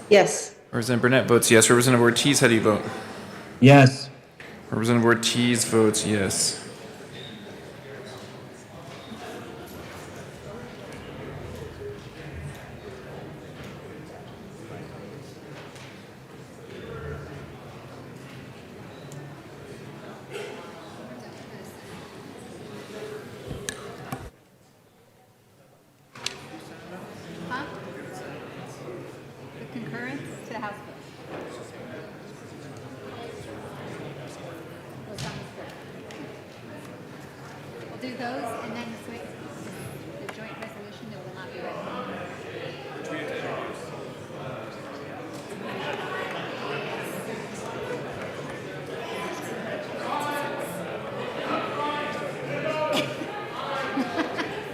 Yes. Representative Burnett votes yes. Representative Ortiz, how do you vote? Yes. Representative Ortiz votes yes. Concurrence to the House bill. We'll do those and then the joint resolution that will not be read.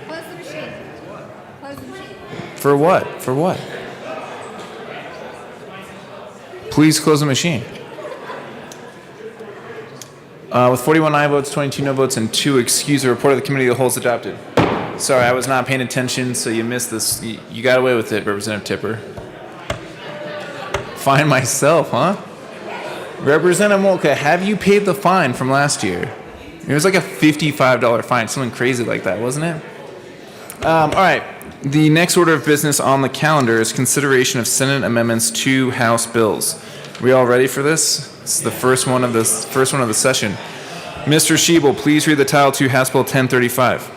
Close the machine. Close the machine. For what? For what? Please close the machine. With 41 aye votes, 22 no votes, and 2 excused, the report of the Committee of the Whole is adopted. Sorry, I was not paying attention, so you missed this. You got away with it, Representative Tipper. Fine myself, huh? Representative Molka, have you paid the fine from last year? It was like a $55 fine, something crazy like that, wasn't it? All right. The next order of business on the calendar is consideration of Senate amendments to House bills. Are we all ready for this? This is the first one of the session. Mr. Shebel, please read the title to House Bill 1035.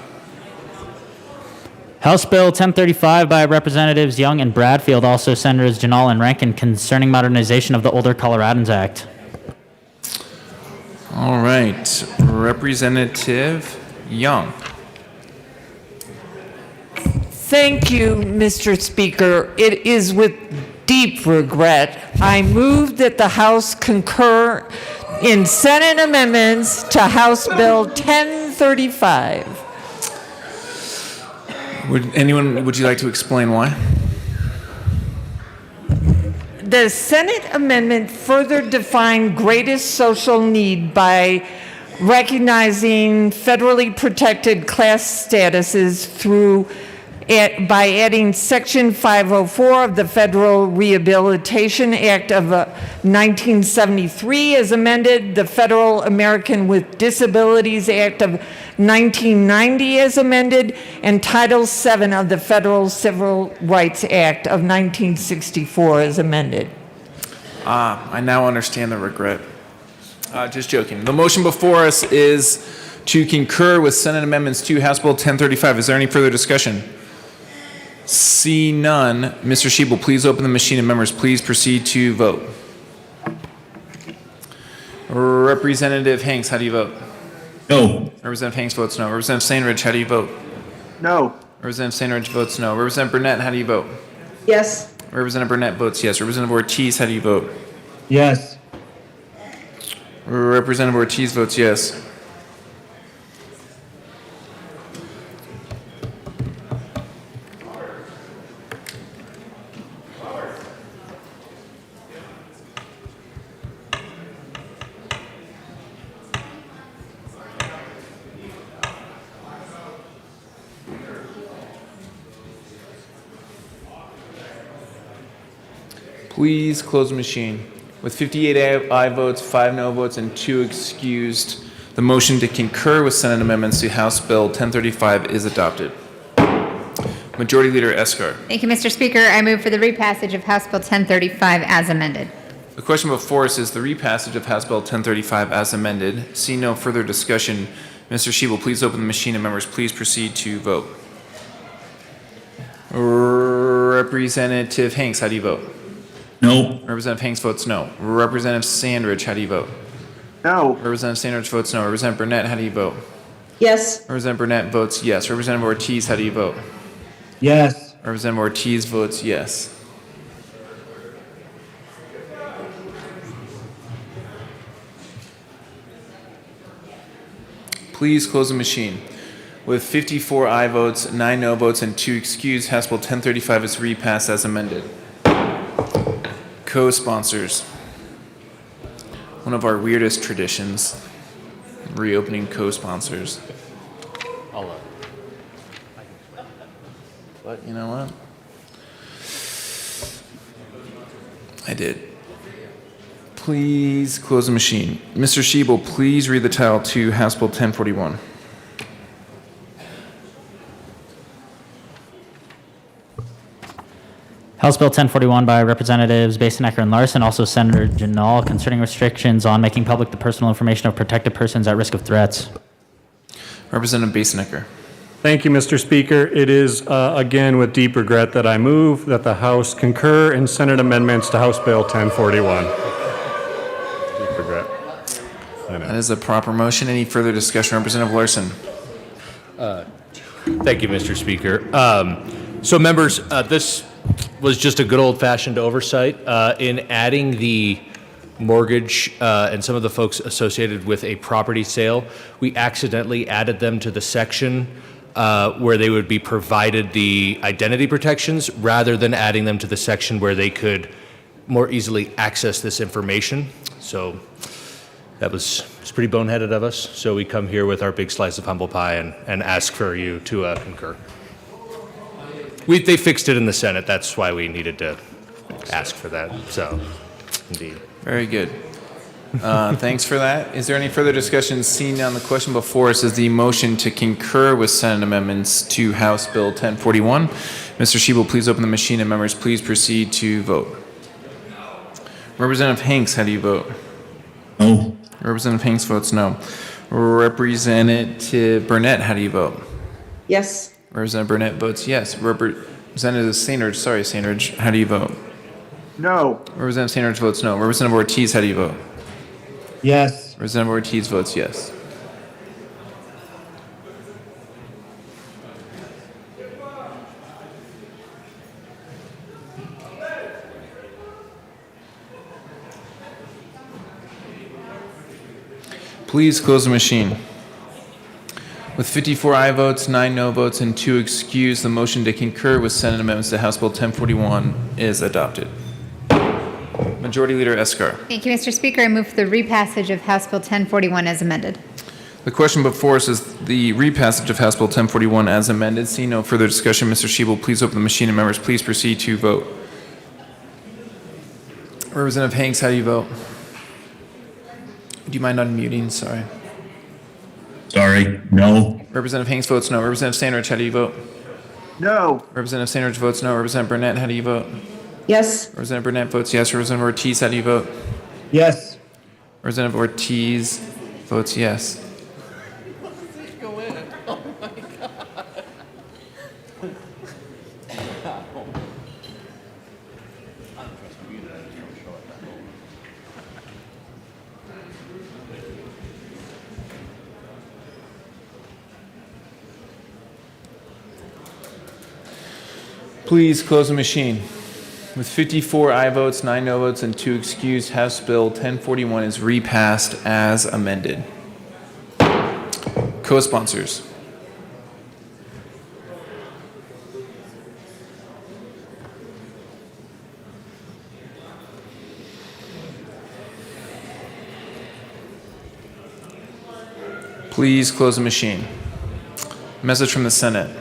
House Bill 1035 by Representatives Young and Bradfield, also Senators Janal and Rankin, concerning modernization of the Older Coloradans Act. All right. Representative Young. Thank you, Mr. Speaker. It is with deep regret I move that the House concur in Senate amendments to House Bill 1035. Would you like to explain why? The Senate amendment further defined greatest social need by recognizing federally protected class statuses by adding Section 504 of the Federal Rehabilitation Act of 1973 as amended, the Federal American with Disabilities Act of 1990 as amended, and Title VII of the Federal Civil Rights Act of 1964 as amended. I now understand the regret. Just joking. The motion before us is to concur with Senate amendments to House Bill 1035. Is there any further discussion? See none. Mr. Shebel, please open the machine, and members, please proceed to vote. Representative Hanks, how do you vote? No. Representative Hanks votes no. Representative Stainridge, how do you vote? No. Representative Stainridge votes no. Representative Burnett, how do you vote? Yes. Representative Burnett votes yes. Representative Ortiz, how do you vote? Yes. Representative Ortiz votes yes. Please close the machine. With 58 aye votes, 5 no votes, and 2 excused, the motion to concur with Senate amendments to House Bill 1035 is adopted. Majority Leader Escar. Thank you, Mr. Speaker. I move for the repassage of House Bill 1035 as amended. The question before us is the repassage of House Bill 1035 as amended. See no further discussion. Mr. Shebel, please open the machine and members, please proceed to vote. Representative Hanks, how do you vote? No. Representative Hanks votes no. Representative Sandridge, how do you vote? No. Representative Sandridge votes no. Representative Burnett, how do you vote? Yes. Representative Burnett votes yes. Representative Ortiz, how do you vote? Yes. Representative Ortiz votes yes. Please close the machine. With 54 aye votes, 9 no votes, and 2 excused, House Bill 1035 is repassed as amended. Co-sponsors. One of our weirdest traditions, reopening co-sponsors. But you know what? I did. Please close the machine. Mr. Shebel, please read the title to House Bill 1041. House Bill 1041 by Representatives Basenecker and Larson, also Senator Janal, concerning restrictions on making public the personal information of protected persons at risk of threats. Representative Basenecker. Thank you, Mr. Speaker. It is, again, with deep regret that I move that the House concur in Senate amendments to House Bill 1041. Deep regret. I know. That is a proper motion. Any further discussion? Representative Larson. Thank you, Mr. Speaker. So members, this was just a good old-fashioned oversight in adding the mortgage and some of the folks associated with a property sale. We accidentally added them to the section where they would be provided the identity protections rather than adding them to the section where they could more easily access this information. So that was pretty boneheaded of us. So we come here with our big slice of humble pie and ask for you to concur. They fixed it in the Senate. That's why we needed to ask for that. So, indeed. Very good. Thanks for that. Is there any further discussion? Seeing on the question before us is the motion to concur with Senate amendments to House Bill 1041. Mr. Shebel, please open the machine and members, please proceed to vote. Representative Hanks, how do you vote? No. Representative Hanks votes no. Representative Burnett, how do you vote? Yes. Representative Burnett votes yes. Representative Sandridge, how do you vote? No. Representative Sandridge votes no. Representative Ortiz, how do you vote? Yes. Representative Ortiz votes yes. Please close the machine. With 54 aye votes, 9 no votes, and 2 excused, the motion to concur with Senate amendments to House Bill 1041 is adopted. Majority Leader Escar. Thank you, Mr. Speaker. I move for the repassage of House Bill 1041 as amended. The question before us is the repassage of House Bill 1041 as amended. Seeing no further discussion, Mr. Shebel, please open the machine and members, please proceed to vote. Representative Hanks, how do you vote? Do you mind unmuting? Sorry. Sorry. No. Representative Hanks votes no. Representative Sandridge, how do you vote? No. Representative Sandridge votes no. Representative Burnett, how do you vote? Yes. Representative Burnett votes yes. Representative Ortiz, how do you vote? Yes. Representative Ortiz votes yes. Please close the machine. With 54 aye votes, 9 no votes, and 2 excused, House Bill 1041 is repassed as amended. Co-sponsors. Please close the machine. Message from the Senate.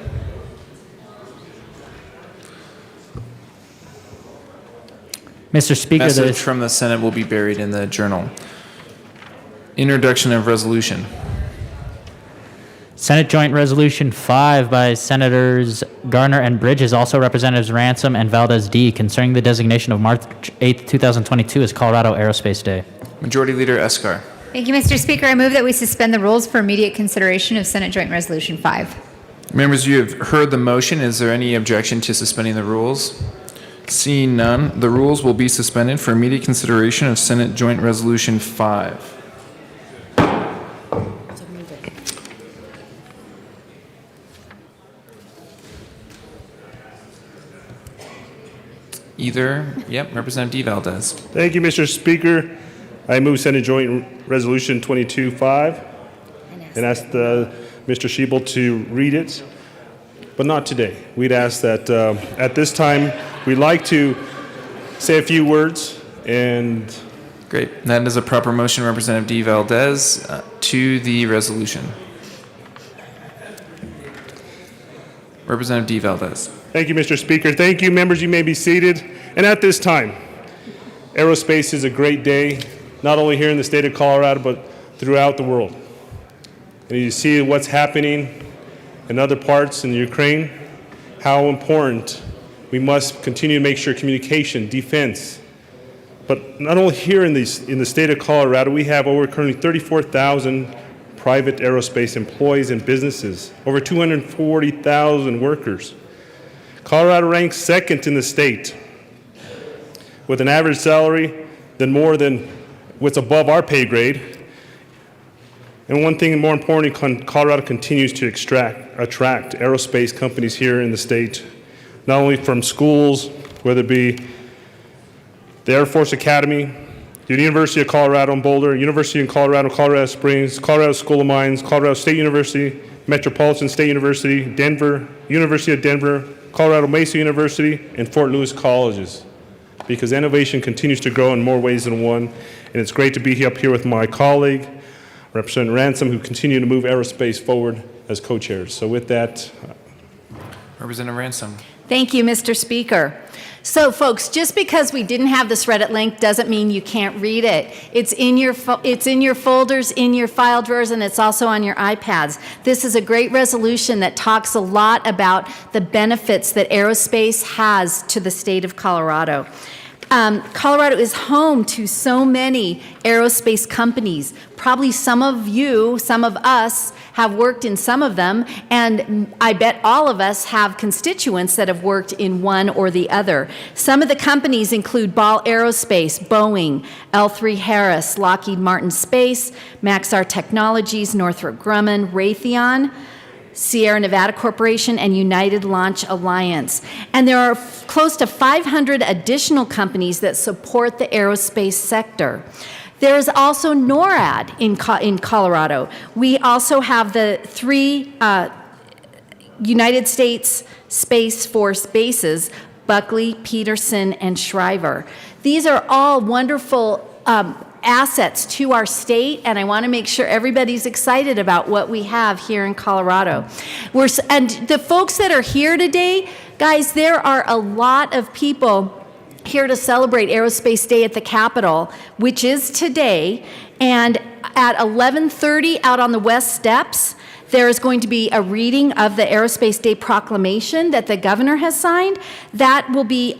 Mr. Speaker, Message from the Senate will be buried in the journal. Introduction of resolution. Senate Joint Resolution 5 by Senators Garner and Bridges, also Representatives Ransom and Valdez D, concerning the designation of March 8th, 2022 as Colorado Aerospace Day. Majority Leader Escar. Thank you, Mr. Speaker. I move that we suspend the rules for immediate consideration of Senate Joint Resolution 5. Members, you have heard the motion. Is there any objection to suspending the rules? Seeing none, the rules will be suspended for immediate consideration of Senate Joint Resolution 5. Representative D. Valdez. Thank you, Mr. Speaker. I move Senate Joint Resolution 22-5 and ask Mr. Schiebel to read it, but not today. We'd ask that at this time, we'd like to say a few words and... Great. That is a proper motion, Representative D. Valdez, to the resolution. Representative D. Valdez. Thank you, Mr. Speaker. Thank you, members. You may be seated. And at this time, aerospace is a great day, not only here in the state of Colorado, but throughout the world. And you see what's happening in other parts in Ukraine, how important we must continue to make sure communication, defense. But not only here in the state of Colorado, we have over currently 34,000 private aerospace employees and businesses, over 240,000 workers. Colorado ranks second in the state with an average salary more than what's above our pay grade. And one thing more importantly, Colorado continues to attract aerospace companies here in the state, not only from schools, whether it be the Air Force Academy, the University of Colorado in Boulder, University in Colorado, Colorado Springs, Colorado School of Mines, Colorado State University, Metropolitan State University, Denver, University of Denver, Colorado Mesa University, and Fort Lewis colleges, because innovation continues to grow in more ways than one. And it's great to be up here with my colleague, Representative Ransom, who continue to move aerospace forward as co-chairs. So with that... Representative Ransom. Thank you, Mr. Speaker. So, folks, just because we didn't have this read at length doesn't mean you can't read it. It's in your folders, in your file drawers, and it's also on your iPads. This is a great resolution that talks a lot about the benefits that aerospace has to the state of Colorado. Colorado is home to so many aerospace companies. Probably some of you, some of us, have worked in some of them, and I bet all of us have constituents that have worked in one or the other. Some of the companies include Ball Aerospace, Boeing, L3 Harris, Lockheed Martin Space, Maxar Technologies, Northrop Grumman, Raytheon, Sierra Nevada Corporation, and United Launch Alliance. And there are close to 500 additional companies that support the aerospace sector. There is also NORAD in Colorado. We also have the 3 United States Space Force bases, Buckley, Peterson, and Shriver. These are all wonderful assets to our state, and I want to make sure everybody's excited about what we have here in Colorado. And the folks that are here today, guys, there are a lot of people here to celebrate Aerospace Day at the Capitol, which is today, and at 11:30 out on the West Steps, there is going to be a reading of the Aerospace Day proclamation that the governor has signed. That will be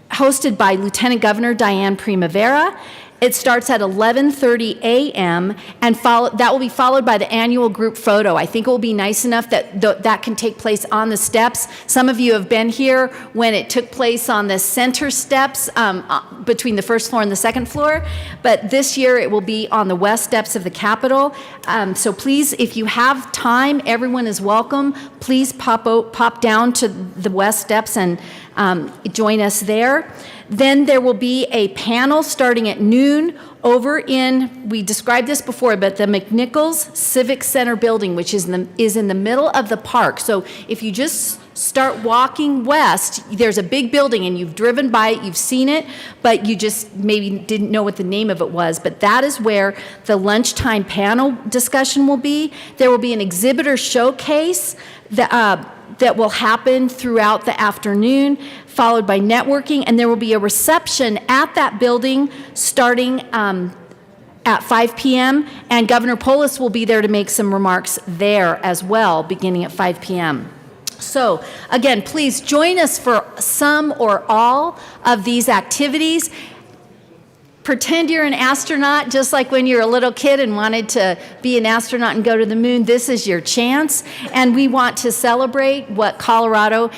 hosted by Lieutenant Governor Diane Primavera. It starts at 11:30 a.m. and that will be followed by the annual group photo. I think it will be nice enough that that can take place on the steps. Some of you have been here when it took place on the center steps between the first floor and the second floor, but this year it will be on the west steps of the Capitol. So please, if you have time, everyone is welcome. Please pop down to the west steps and join us there. Then there will be a panel starting at noon over in, we described this before, but the McNichols Civic Center building, which is in the middle of the park. So if you just start walking west, there's a big building and you've driven by it, you've seen it, but you just maybe didn't know what the name of it was. But that is where the lunchtime panel discussion will be. There will be an exhibitor showcase that will happen throughout the afternoon, followed by networking, and there will be a reception at that building starting at 5 p.m., and Governor Polis will be there to make some remarks there as well, beginning at 5 p.m. So, again, please join us for some or all of these activities. Pretend you're an astronaut, just like when you're a little kid and wanted to be an astronaut and go to the moon. This is your chance, and we want to celebrate what Colorado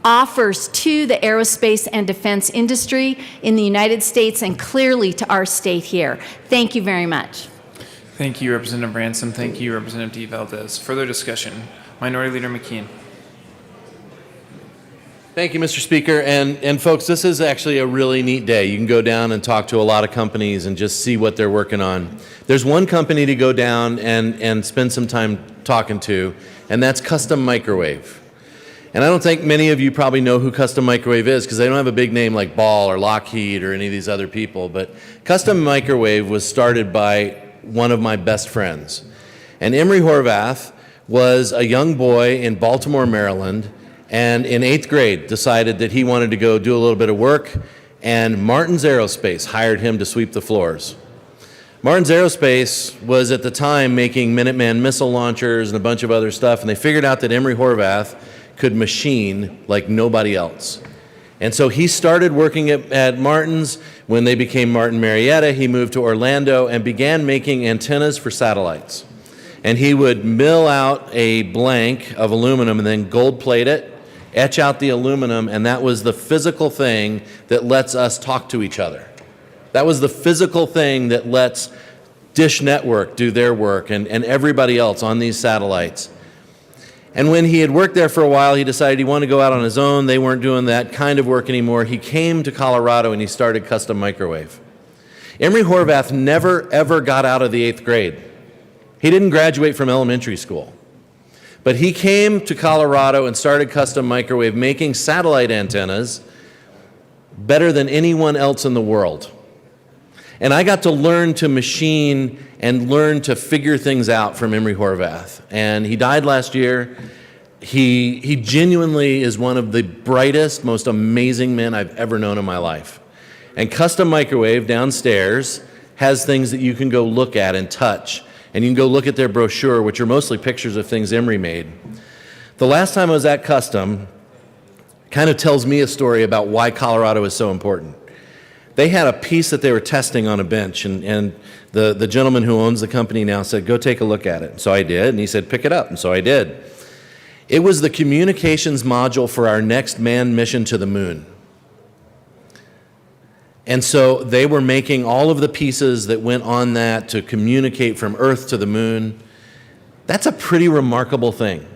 offers to the aerospace and defense industry in the United States and clearly to our state here. Thank you very much. Thank you, Representative Ransom. Thank you, Representative D. Valdez. Further discussion. Minority Leader McKeon. Thank you, Mr. Speaker. And folks, this is actually a really neat day. You can go down and talk to a lot of companies and just see what they're working on. There's one company to go down and spend some time talking to, and that's Custom Microwave. And I don't think many of you probably know who Custom Microwave is because they don't have a big name like Ball or Lockheed or any of these other people. But Custom Microwave was started by one of my best friends. And Emery Horvath was a young boy in Baltimore, Maryland, and in 8th grade decided that he wanted to go do a little bit of work, and Martin's Aerospace hired him to sweep the floors. Martin's Aerospace was at the time making Minuteman missile launchers and a bunch of other stuff, and they figured out that Emery Horvath could machine like nobody else. And so he started working at Martin's. When they became Martin Marietta, he moved to Orlando and began making antennas for satellites. And he would mill out a blank of aluminum and then gold plate it, etch out the aluminum, and that was the physical thing that lets us talk to each other. That was the physical thing that lets Dish Network do their work and everybody else on these satellites. And when he had worked there for a while, he decided he wanted to go out on his own. They weren't doing that kind of work anymore. He came to Colorado and he started Custom Microwave. Emery Horvath never, ever got out of the 8th grade. He didn't graduate from elementary school. But he came to Colorado and started Custom Microwave, making satellite antennas better than anyone else in the world. And I got to learn to machine and learn to figure things out from Emery Horvath. And he died last year. He genuinely is one of the brightest, most amazing men I've ever known in my life. And Custom Microwave downstairs has things that you can go look at and touch. And you can go look at their brochure, which are mostly pictures of things Emery made. The last time I was at Custom kind of tells me a story about why Colorado is so important. They had a piece that they were testing on a bench, and the gentleman who owns the company now said, go take a look at it. So I did, and he said, pick it up, and so I did. It was the communications module for our next manned mission to the moon. And so they were making all of the pieces that went on that to communicate from Earth to the moon. That's a pretty remarkable thing.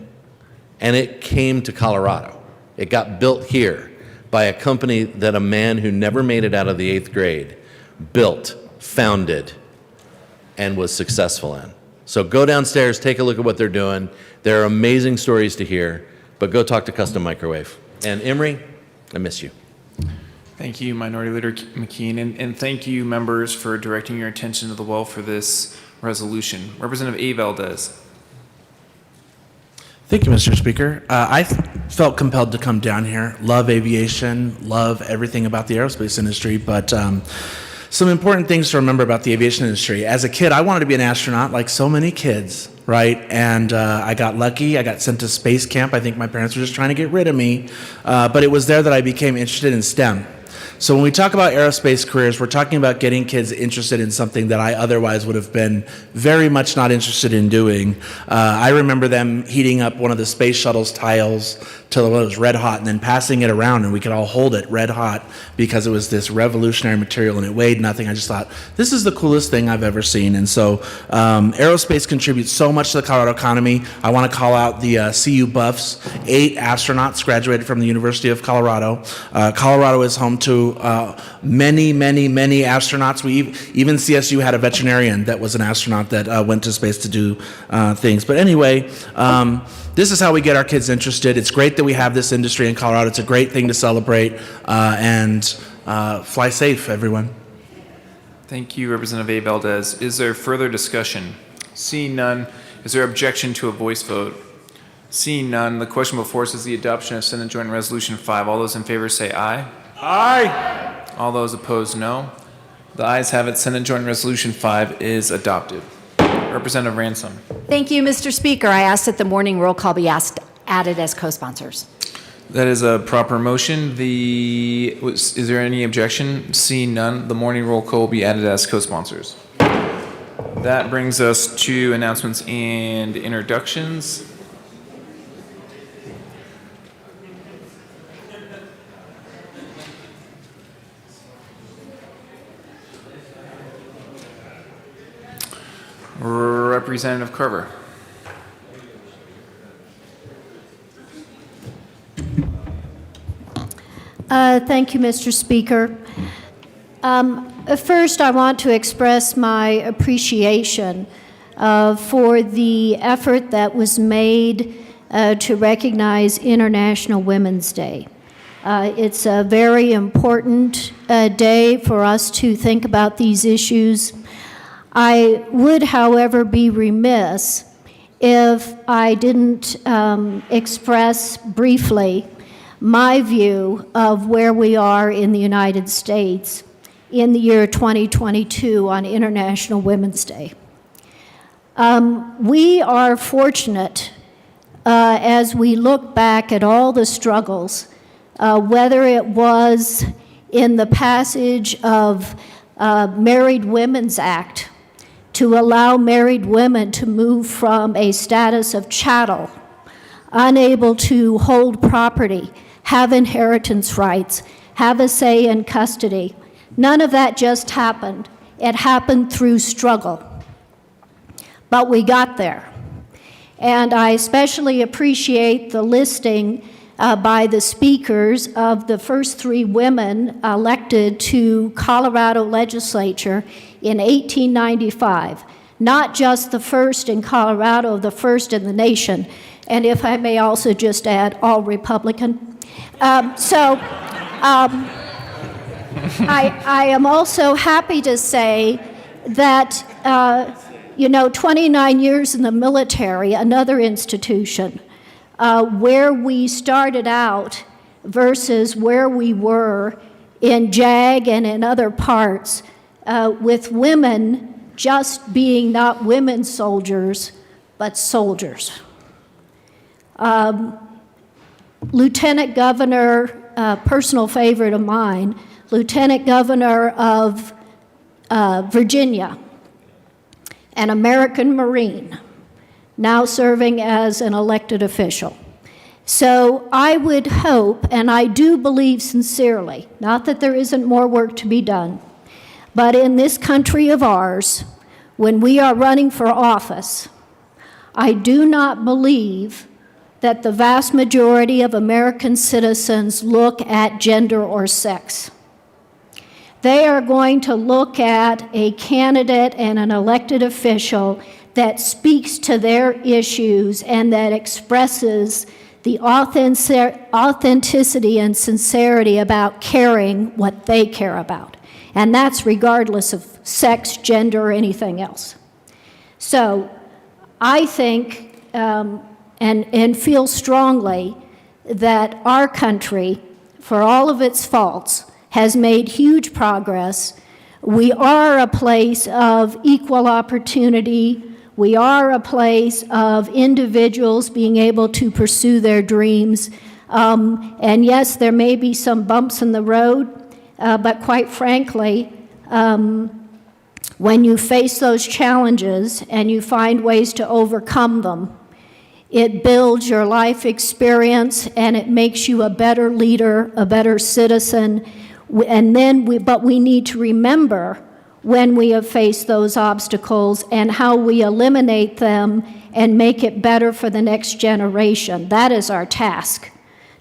And it came to Colorado. It got built here by a company that a man who never made it out of the 8th grade built, founded, and was successful in. So go downstairs, take a look at what they're doing. There are amazing stories to hear, but go talk to Custom Microwave. And Emery, I miss you. Thank you, Minority Leader McKean, and thank you, members, for directing your attention to the well for this resolution. Representative A. Valdez. Thank you, Mr. Speaker. I felt compelled to come down here. Love aviation, love everything about the aerospace industry, but some important things to remember about the aviation industry. As a kid, I wanted to be an astronaut like so many kids, right? And I got lucky. I got sent to space camp. I think my parents were just trying to get rid of me. But it was there that I became interested in STEM. So when we talk about aerospace careers, we're talking about getting kids interested in something that I otherwise would have been very much not interested in doing. I remember them heating up one of the space shuttle's tiles till it was red hot and then passing it around and we could all hold it red hot because it was this revolutionary material and it weighed nothing. I just thought, this is the coolest thing I've ever seen. And so aerospace contributes so much to the Colorado economy. I want to call out the CU Buffs. 8 astronauts graduated from the University of Colorado. Colorado is home to many astronauts. Even CSU had a veterinarian that was an astronaut that went to space to do things. But anyway, this is how we get our kids interested. It's great that we have this industry in Colorado. It's a great thing to celebrate. And fly safe, everyone. Thank you, Representative A. Valdez. Is there further discussion? Seeing none, is there objection to a voice vote? Seeing none, the question before us is the adoption of Senate Joint Resolution 5. All those in favor say aye. Aye. All those opposed, no. The ayes have it. Senate Joint Resolution 5 is adopted. Representative Ransom. Thank you, Mr. Speaker. I ask that the morning roll call be added as co-sponsors. That is a proper motion. Is there any objection? Seeing none, the morning roll call will be added as co-sponsors. That brings us to announcements and introductions. Representative Carver. Thank you, Mr. Speaker. First, I want to express my appreciation for the effort that was made to recognize International Women's Day. It's a very important day for us to think about these issues. I would, however, be remiss if I didn't express briefly my view of where we are in the United States in the year 2022 on International Women's Day. We are fortunate as we look back at all the struggles, whether it was in the passage of Married Women's Act to allow married women to move from a status of chattel, unable to hold property, have inheritance rights, have a say in custody. None of that just happened. It happened through struggle. But we got there. And I especially appreciate the listing by the speakers of the first 3 women elected to Colorado legislature in 1895. Not just the first in Colorado, the first in the nation. And if I may also just add, all Republican. I am also happy to say that, 29 years in the military, another institution, where we started out versus where we were in JAG and in other parts, with women just being not women soldiers, but soldiers. Lieutenant Governor, personal favorite of mine, Lieutenant Governor of Virginia, an American Marine, now serving as an elected official. So I would hope, and I do believe sincerely, not that there isn't more work to be done, but in this country of ours, when we are running for office, I do not believe that the vast majority of American citizens look at gender or sex. They are going to look at a candidate and an elected official that speaks to their issues and that expresses the authenticity and sincerity about caring what they care about. And that's regardless of sex, gender, or anything else. So I think and feel strongly that our country, for all of its faults, has made huge progress. We are a place of equal opportunity. We are a place of individuals being able to pursue their dreams. And yes, there may be some bumps in the road, but quite frankly, when you face those challenges and you find ways to overcome them, it builds your life experience and it makes you a better leader, a better citizen. But we need to remember when we have faced those obstacles and how we eliminate them and make it better for the next generation. That is our task,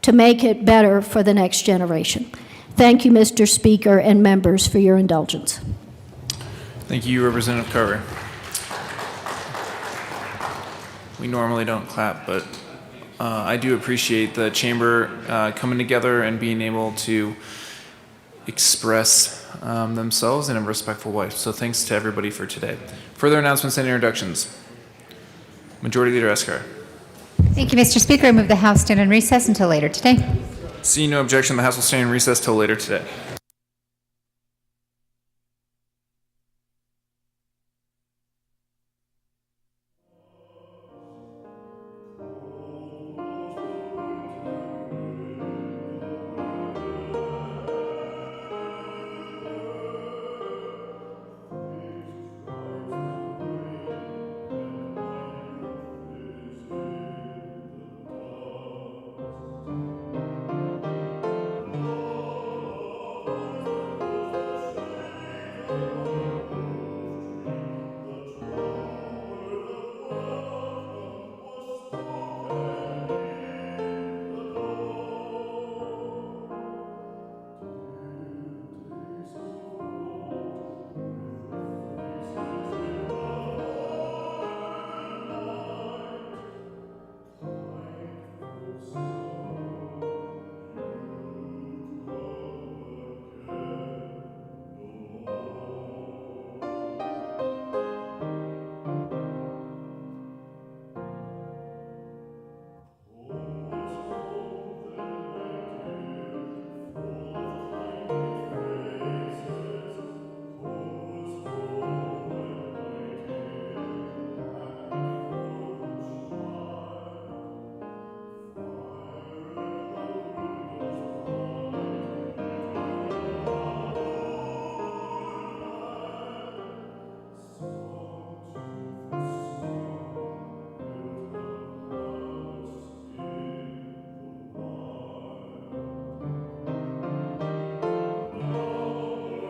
to make it better for the next generation. Thank you, Mr. Speaker and members, for your indulgence. Thank you, Representative Carver. We normally don't clap, but I do appreciate the chamber coming together and being able to express themselves in a respectful way. So thanks to everybody for today. Further announcements and introductions. Majority Leader Eskar. Thank you, Mr. Speaker. I move the House stand in recess until later today. Seeing no objection, the House will stand in recess till later today.